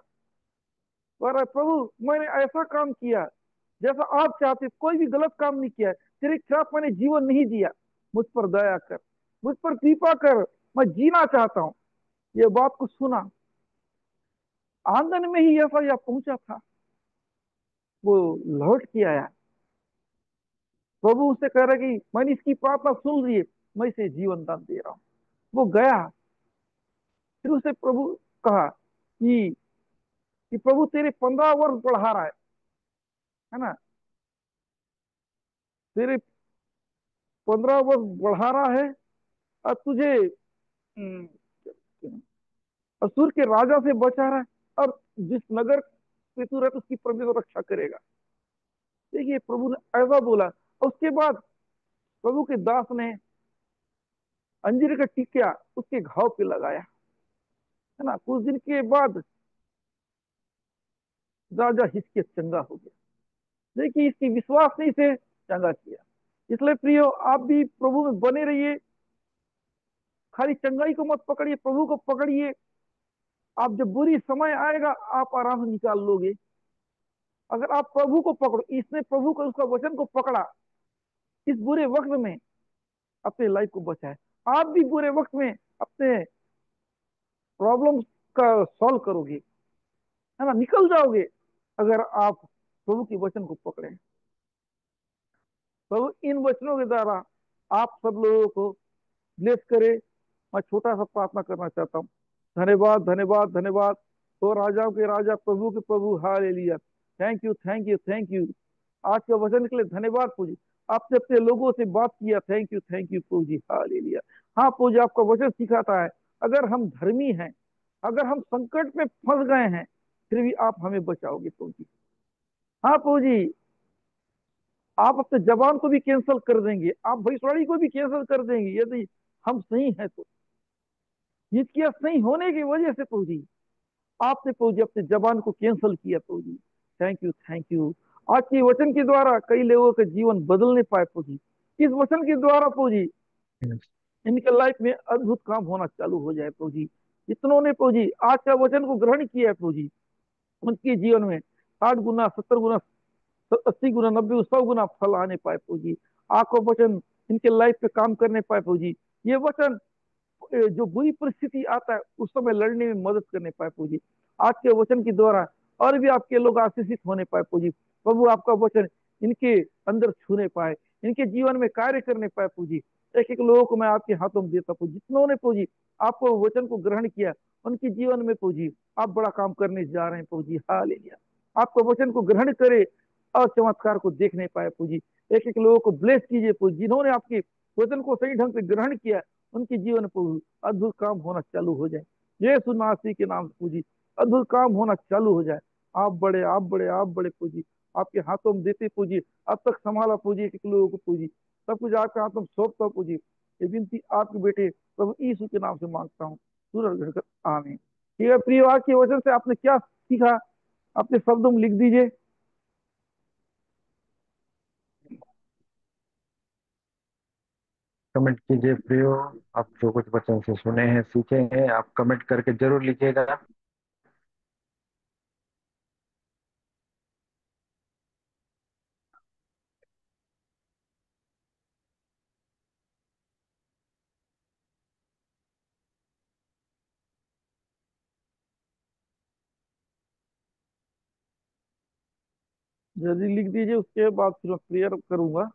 पर प्रभु, मैंने ऐसा काम किया जैसा आप चाहते, कोई भी गलत काम नहीं किया, तेरे खिलाफ मैंने जीवन नहीं दिया। मुझ पर दया कर, मुझ पर कृपा कर, मैं जीना चाहता हूँ। ये बात को सुना, आंगन में ही यशायाह पहुंचा था, वो लौट के आया। प्रभु उससे कह रहा है कि मैंने इसकी प्रार्थना सुन ली है, मैं इसे जीवन दान दे रहा हूँ। वो गया। फिर उसे प्रभु कहा कि प्रभु तेरे 15 वर्ष बढ़ा रहा है ना, तेरे 15 वर्ष बढ़ा रहा है, और तुझे असुर के राजा से बचा रहा है, और जिस नगर पे तू रहता उसकी परमेश्वर रक्षा करेगा। देखिए प्रभु ने ऐसा बोला, और उसके बाद प्रभु के दास ने अंजीर का टिकिया उसके घाव पे लगाया, है ना। कुछ दिन के बाद राजा हिजकिय्याह चंगा हो गया। देखिए इसकी विश्वास नहीं से चंगा किया। इसलिए प्रियो, आप भी प्रभु में बने रहिए। खाली चंगाई को मत पकड़िए, प्रभु को पकड़िए। आप जब बुरी समय आएगा आप आराम से निकाल लोगे। अगर आप प्रभु को पकड़ो, इसने प्रभु को उसका वचन को पकड़ा, इस बुरे वक्त में अपने लाइफ को बचाए। आप भी बुरे वक्त में अपने प्रॉब्लम का सॉल्व करोगे, है ना, निकल जाओगे, अगर आप प्रभु के वचन को पकड़े। प्रभु इन वचनों के द्वारा आप सब लोगों को ब्लेस करे। मैं छोटा सा प्रार्थना करना चाहता हूँ। धन्यवाद, धन्यवाद, धन्यवाद। तो राजाओं के राजा, प्रभु के प्रभु, hallelujah. Thank you, thank you, thank you. आज के वचन के लिए धन्यवाद प्रभु जी। आपने अपने लोगों से बात किया, थैंक यू प्रभु जी, हालेलुया। हाँ प्रभु जी, आपका वचन सिखाता है, अगर हम धर्मी हैं, अगर हम संकट में फंस गए हैं, फिर भी आप हमें बचाओगे प्रभु जी। हाँ प्रभु जी, आप अपने जबान को भी कैंसिल कर देंगे, आप भविष्यवाणी को भी कैंसिल कर देंगे, यदि हम सही हैं तो। हिजकिय्याह सही होने की वजह से प्रभु जी, आपने प्रभु जी अपने जबान को कैंसिल किया प्रभु जी। Thank you, thank you. आज के वचन के द्वारा कई लोगों का जीवन बदलने पाए प्रभु जी। इस वचन के द्वारा प्रभु जी इनके लाइफ में अद्भुत काम होना चालू हो जाए प्रभु जी। जितनों ने प्रभु जी आज का वचन को ग्रहण किया है प्रभु जी, उनके जीवन में 60 गुना, 70 गुना, 80 गुना, 90, 100 गुना फल आने पाए प्रभु जी। आपका वचन इनके लाइफ पे काम करने पाए प्रभु जी। ये वचन जो बुरी परिस्थिति आता है उस समय लड़ने में मदद करने पाए प्रभु जी। आज के वचन के द्वारा और भी आपके लोग आशीषित होने पाए प्रभु जी। प्रभु आपका वचन इनके अंदर छूने पाए, इनके जीवन में कार्य करने पाए प्रभु जी। एक एक लोगों को मैं आपके हाथों में देता प्रभु, जितनों ने प्रभु जी आपको वचन को ग्रहण किया, उनके जीवन में प्रभु जी आप बड़ा काम करने जा रहे हैं प्रभु जी, हालेलुया। आपका वचन को ग्रहण करे और चमत्कार को देखने पाए प्रभु जी। एक एक लोगों को ब्लेस कीजिए प्रभु, जिन्होंने आपके वचन को सही ढंग से ग्रहण किया, उनके जीवन में प्रभु अद्भुत काम होना चालू हो जाए। यीशु मसीह के नाम से पूजी अद्भुत काम होना चालू हो जाए। आप बड़े, आप बड़े, आप बड़े पूजी, आपके हाथों में देते पूजी। अब तक संभाला पूजी एक एक लोगों को पूजी, सब कुछ आपके हाथों में सौंपता पूजी। ये विनती आपके बेटे प्रभु यीशु के नाम से मांगता हूँ, सूरज घड़कर आमीन। ठीक है प्रिय, आज के वचन से आपने क्या सीखा अपने शब्दों में लिख दीजिए। कमेंट कीजिए प्रियो। आप जो कुछ बच्चों से सुने हैं, सीखे हैं, आप कमेंट करके जरूर लिखिएगा। जल्दी लिख दीजिए, उसके बाद फिर मैं प्रेयर करूंगा।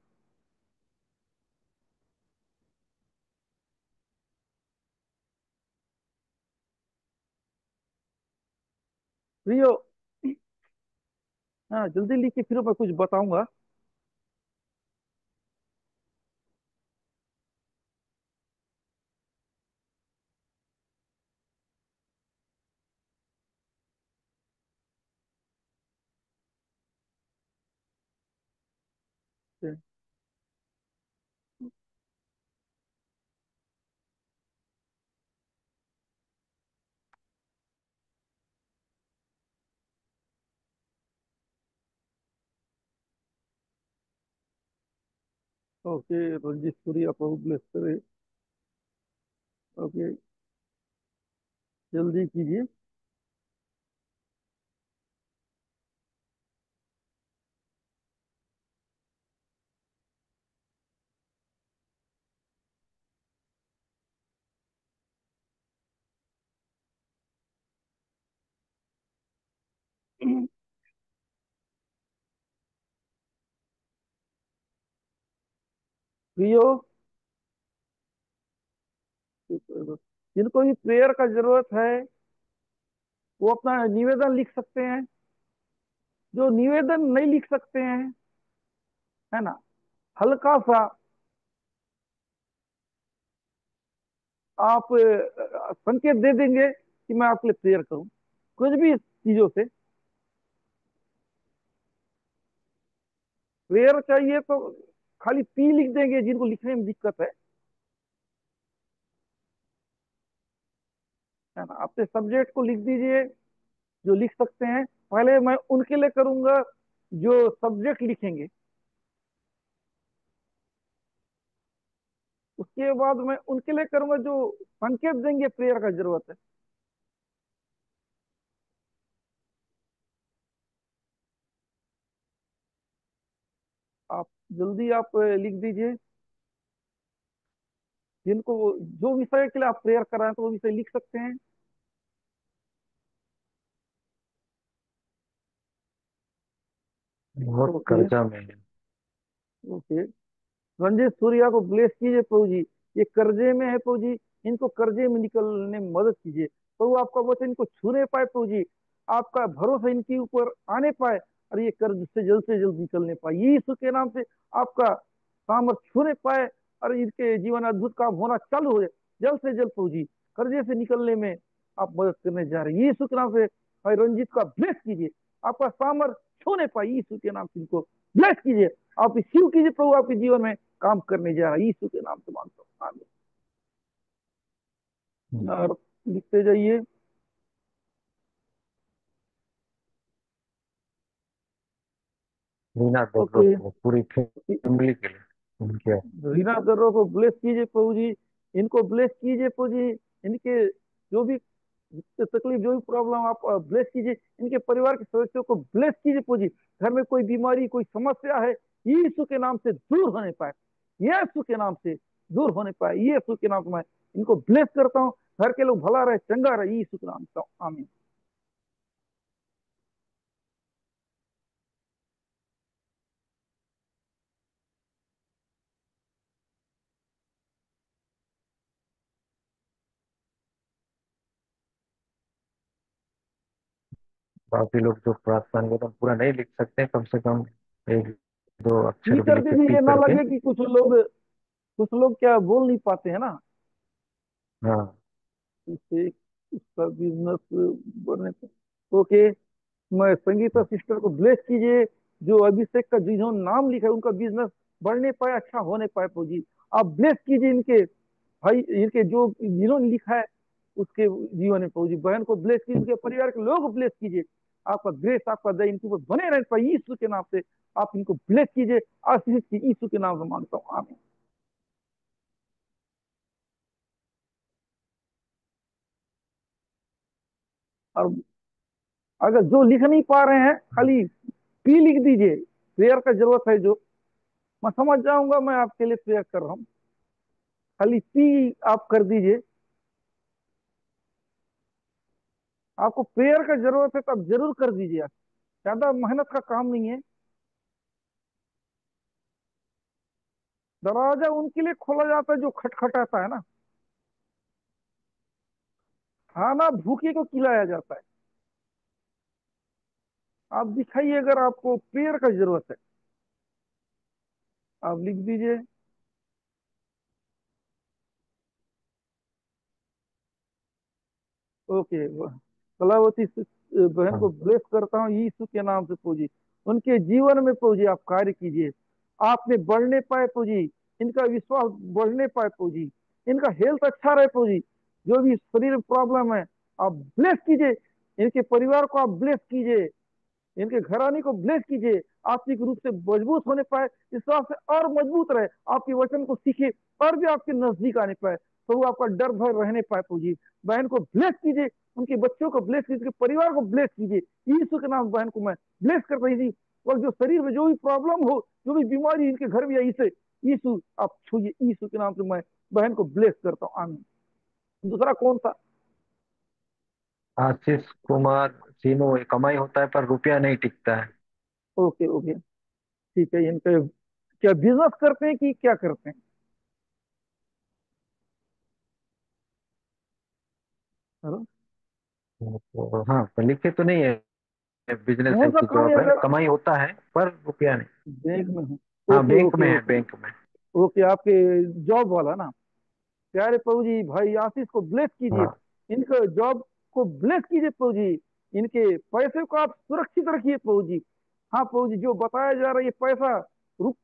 प्रियो, हाँ जल्दी लिखिए, फिर मैं कुछ बताऊंगा। ओके, रंजीत सूरी आप ब्लेस करे। ओके, जल्दी कीजिए। फ्री हो। जिनको भी प्रेयर का जरूरत है वो अपना निवेदन लिख सकते हैं। जो निवेदन नहीं लिख सकते हैं, है ना, हल्का सा आप संकेत दे देंगे कि मैं आपके लिए प्रेयर करूं, कुछ भी चीजों से। प्रेयर चाहिए तो खाली पी लिख देंगे, जिनको लिखने में दिक्कत है ना, अपने सब्जेक्ट को लिख दीजिए जो लिख सकते हैं। पहले मैं उनके लिए करूंगा जो सब्जेक्ट लिखेंगे, उसके बाद मैं उनके लिए करूंगा जो संकेत देंगे प्रेयर का जरूरत है। आप जल्दी आप लिख दीजिए जिनको जो विषय के लिए आप प्रेयर कर रहे हैं, तो वो विषय लिख सकते हैं। बहुत ओके। कर्जा में है। ओके। रंजित सूर्या को ब्लेस कीजिए प्रभु जी। ये कर्जे में है प्रभु जी, इनको कर्जे में निकलने में मदद कीजिए प्रभु। आपका वचन इनको छूने पाए प्रभु जी, आपका भरोसा इनके ऊपर आने पाए, और ये कर्ज से जल्द निकलने पाए यीशु के नाम से। आपका सामर्थ छूने पाए और इनके जीवन में अद्भुत काम होना चालू हो जाए जल्द से जल्द प्रभु जी। कर्जे से निकलने में आप मदद करने जा रहे हैं यीशु के नाम से। भाई रंजीत का ब्लेस कीजिए, आपका सामर्थ छूने पाए यीशु के नाम से, इनको ब्लेस कीजिए। आप रिसीव कीजिए प्रभु, आपके जीवन में काम करने जा रहा है यीशु के नाम से मांगता हूँ, आमीन। और लिखते जाइए। रीना दर्रो ओके। को पूरी फैमिली के लिए उनके। रीना दर्रो को ब्लेस कीजिए प्रभु जी, इनको ब्लेस कीजिए प्रभु जी। इनके जो भी तकलीफ, जो भी प्रॉब्लम, आप ब्लेस कीजिए। इनके परिवार के सदस्यों को ब्लेस कीजिए प्रभु जी। घर में कोई बीमारी, कोई समस्या है, यीशु के नाम से दूर होने पाए, यीशु के नाम से दूर होने पाए, यीशु के नाम से मैं इनको ब्लेस करता हूँ। घर के लोग भला रहे, चंगा रहे यीशु के नाम से, आमीन। बाकी लोग जो प्रार्थना निवेदन पूरा नहीं लिख सकते, कम से कम एक दो पी अक्षर भी कर लिखे, पी दीजिए, ना करके। लगे कि कुछ लोग क्या बोल नहीं पाते हैं ना, हाँ। इससे उसका बिजनेस बढ़ने को। ओके। मैं संगीता सिस्टर को ब्लेस कीजिए, जो अभिषेक का जिन्होंने नाम लिखा है उनका बिजनेस बढ़ने पाए, अच्छा होने पाए प्रभु जी। आप ब्लेस कीजिए इनके भाई, इनके जो जिन्होंने लिखा है उसके जीवन में प्रभु जी। बहन को ब्लेस कीजिए, उनके परिवार के लोग ब्लेस कीजिए। आपका ग्रेस, आपका दया इनके ऊपर बने रहने पाए यीशु के नाम से। आप इनको ब्लेस कीजिए, आशीष की यीशु के नाम से मांगता हूँ, आमीन। और अगर जो लिख नहीं पा रहे हैं, खाली पी लिख दीजिए। प्रेयर का जरूरत है जो, मैं समझ जाऊंगा, मैं आपके लिए प्रेयर कर रहा हूँ। खाली पी आप कर दीजिए। आपको प्रेयर का जरूरत है तो आप जरूर कर दीजिए। ज्यादा मेहनत का काम नहीं है। दरवाजा उनके लिए खोला जाता है जो खटखटाता है ना, खाना भूखे को खिलाया जाता है। आप दिखाइए अगर आपको प्रेयर का जरूरत है, आप लिख दीजिए। ओके। कलावती बहन को हाँ। ब्लेस करता हूँ यीशु के नाम से पूजी। उनके जीवन में पूजी आप कार्य कीजिए, आप में बढ़ने पाए पूजी, इनका विश्वास बढ़ने पाए पूजी, इनका हेल्थ अच्छा रहे पूजी। जो भी शरीर में प्रॉब्लम है आप ब्लेस कीजिए, इनके परिवार को आप ब्लेस कीजिए, इनके घराने को ब्लेस कीजिए। आर्थिक रूप से मजबूत होने पाए, विश्वास से और मजबूत रहे, आपके वचन को सीखे और भी आपके नजदीक आने पाए, तो वो आपका डर भय रहने पाए पूजी। बहन को ब्लेस कीजिए, उनके बच्चों को ब्लेस कीजिए, परिवार को ब्लेस कीजिए यीशु के नाम। बहन को मैं ब्लेस कर रही थी, और जो शरीर में जो भी प्रॉब्लम हो, जो भी बीमारी इनके घर में आई से, यीशु आप छूइए यीशु के नाम से। मैं बहन को ब्लेस करता हूँ, आमीन। दूसरा कौन सा? आशीष कुमार सीनो, कमाई होता है पर रुपया नहीं टिकता है। ओके ओके, ठीक है। इनका क्या बिजनेस करते हैं कि क्या करते हैं? हेलो। तो हाँ, पर लिखे तो नहीं है बिजनेस कौन सा की काम है जॉब है, अगर कमाई होता है पर रुपया नहीं। बैंक में है? हाँ, ओके बैंक में ओके है, ओके। बैंक में। ओके, आपके जॉब वाला ना। प्यारे प्रभु जी, भाई आशीष को ब्लेस कीजिए, हाँ। इनके जॉब को ब्लेस कीजिए प्रभु जी, इनके पैसे को आप सुरक्षित रखिए प्रभु जी। हाँ प्रभु जी, जो बताया जा रहा है ये पैसा रुक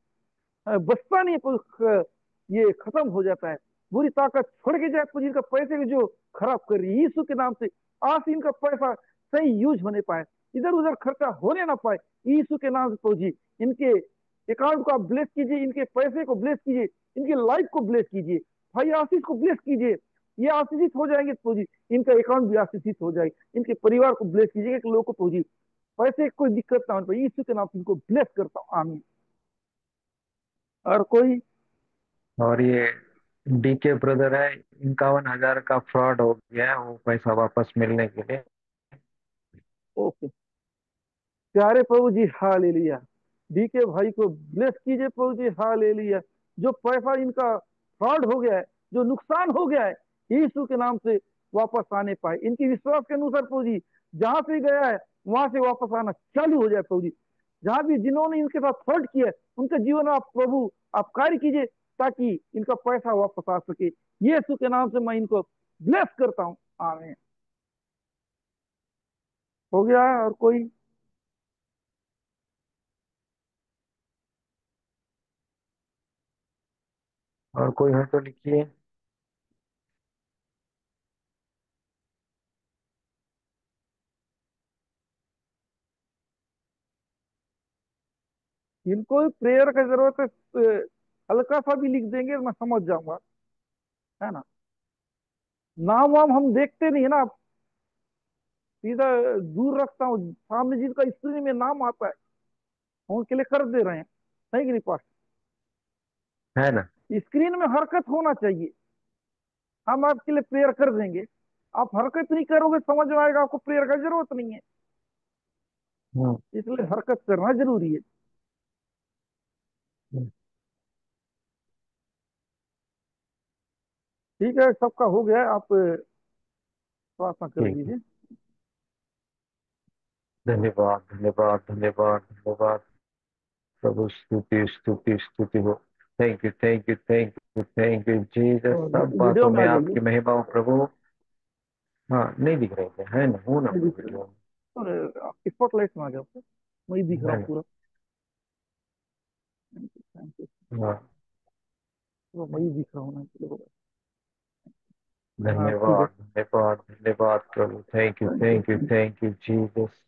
बचता नहीं है प्रभु, ये खत्म हो जाता है। बुरी ताकत छोड़ के जाए प्रभु जी, इनका पैसे को जो खराब कर रही है यीशु के नाम से, आज से इनका पैसा सही यूज होने पाए, इधर उधर खर्चा होने ना पाए, यीशु के नाम से प्रभु जी। इनके अकाउंट को आप ब्लेस कीजिए, इनके पैसे को ब्लेस कीजिए, इनकी लाइफ को ब्लेस कीजिए, भाई आशीष को ब्लेस कीजिए। ये आशीषित हो जाएंगे प्रभु जी, इनका अकाउंट भी आशीषित हो जाएगा, इनके परिवार को ब्लेस कीजिएगा कि लोगों को प्रभु जी पैसे कोई दिक्कत ना हो, यीशु के नाम से इनको ब्लेस करता हूँ, आमीन। और कोई? और ये डीके ब्रदर है, 51,000 का फ्रॉड हो गया है, वो पैसा वापस मिलने के लिए। ओके, प्यारे प्रभु जी हालेलुया, डीके भाई को ब्लेस कीजिए प्रभु जी हालेलुया। जो पैसा इनका फ्रॉड हो गया है, जो नुकसान हो गया है, यीशु के नाम से वापस आने पाए, इनकी विश्वास के अनुसार प्रभु जी जहां से गया है वहां से वापस आना चालू हो जाए प्रभु जी। जहां भी जिन्होंने इनके साथ फ्रॉड किया है उनके जीवन में आप प्रभु आप कार्य कीजिए, ताकि इनका पैसा वापस आ सके, यीशु के नाम से मैं इनको ब्लेस करता हूँ, आमीन। हो गया? और कोई? और कोई है तो लिखिए। इनको प्रेयर की जरूरत है, हल्का सा भी लिख देंगे मैं समझ जाऊंगा, है ना। नाम वाम हम देखते नहीं है ना, सीधा दूर रखता हूँ, सामने जिनका स्क्रीन में नाम आता है उनके लिए कर दे रहे हैं, सही कि नहीं पास? है ना। स्क्रीन में हरकत होना चाहिए, हम आपके लिए प्रेयर कर देंगे। आप हरकत नहीं करोगे समझ में आएगा आपको प्रेयर का जरूरत नहीं है, हम्म। इसलिए हरकत करना जरूरी है। हम्म। ठीक है, सबका हो गया है, आप प्रार्थना कर ठीक है। दीजिए। धन्यवाद, धन्यवाद, धन्यवाद, धन्यवाद। प्रभु, स्तुति, स्तुति, स्तुति हो। Thank you, thank you, thank you, thank you Jesus. तो सब वीडियो बातों में में आ जाइए। आपकी महिमा हो प्रभु। हाँ, नहीं दिख रहे थे, है ना, हूँ ना नहीं मैं दिख वीडियो रहा, स्पॉटलाइट में आ गया आपको, वही दिख में, रहा है हूँ ना। पूरा। थैंक यू, हाँ। तो वही दिख रहा हूँ ना, चलो। हाँ ठीक है। धन्यवाद, धन्यवाद, धन्यवाद प्रभु। Thank you, thank you, thank you Jesus.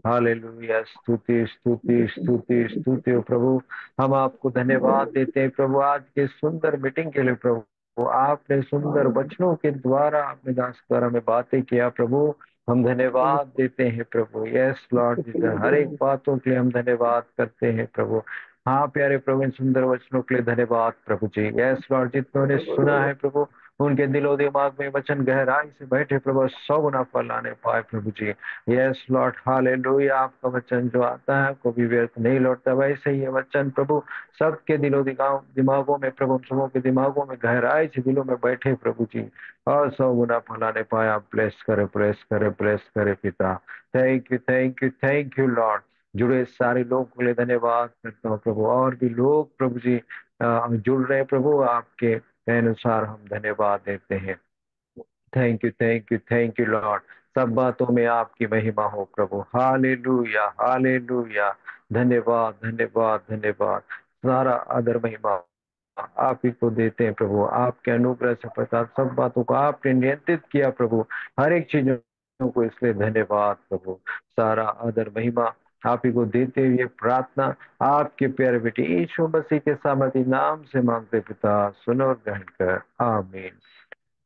Hallelujah. स्तुति, स्तुति, स्तुति, स्तुति हो प्रभु। हम आपको धन्यवाद देते हैं प्रभु, आज के सुंदर मीटिंग के लिए प्रभु। आपने सुंदर वचनों के द्वारा अपने दास के द्वारा में बातें किया प्रभु। हम धन्यवाद देते हैं प्रभु। यस लॉर्ड जीसस, हर एक बातों के लिए हम धन्यवाद करते हैं प्रभु। हाँ प्यारे प्रभु, इन सुंदर वचनों के लिए धन्यवाद प्रभु जी। यस लॉर्ड, जितनों ने सुना है प्रभु, उनके दिलो दिमाग में वचन गहराई से बैठे प्रभु, 100 गुना फल आने पाए प्रभु जी। Yes lord, hallelujah. आपका वचन जो आता है कभी व्यर्थ नहीं लौटता, वैसे ही ये वचन प्रभु सबके दिलो दिमागों में प्रभु, हम सबों के दिमागों में गहराई से दिलों में बैठे प्रभु जी, और 100 गुना फल आने पाए। आप ब्लेस करे, ब्लेस करे, ब्लेस करे पिता। Thank you, thank you, thank you Lord. जुड़े सारे लोगों के लिए धन्यवाद करता हूँ प्रभु, और भी लोग प्रभु जी जुड़ रहे हैं प्रभु, आपके अनुसार हम धन्यवाद देते हैं। Thank you, thank you, thank you Lord. सब बातों में आपकी महिमा हो प्रभु। Hallelujah, hallelujah. धन्यवाद, धन्यवाद, धन्यवाद। सारा आदर महिमा आप ही को देते हैं प्रभु। आपके अनुग्रह से पता सब बातों को आपने नियंत्रित किया प्रभु, हर एक चीजों को, इसलिए धन्यवाद प्रभु। सारा आदर महिमा आप ही को देते हुए प्रार्थना आपके प्यारे बेटे यीशु मसीह के सामर्थी नाम से मांगते पिता, सुनो और ग्रहण कर, आमीन।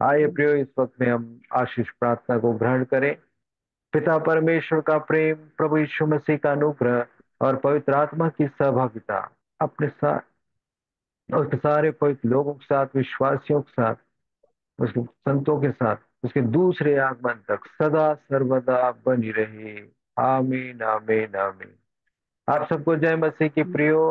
आइए प्रियो, इस वक्त में हम आशीष प्रार्थना को ग्रहण करें। पिता परमेश्वर का प्रेम, प्रभु यीशु मसीह का अनुग्रह और पवित्र आत्मा की सहभागिता अपने साथ, उसके सारे पवित्र लोगों के साथ, विश्वासियों के साथ, उसके संतों के साथ, उसके दूसरे आगमन तक सदा सर्वदा बनी रहे। आमीन, आमीन, आमीन। आप सबको जय मसीह की प्रियो।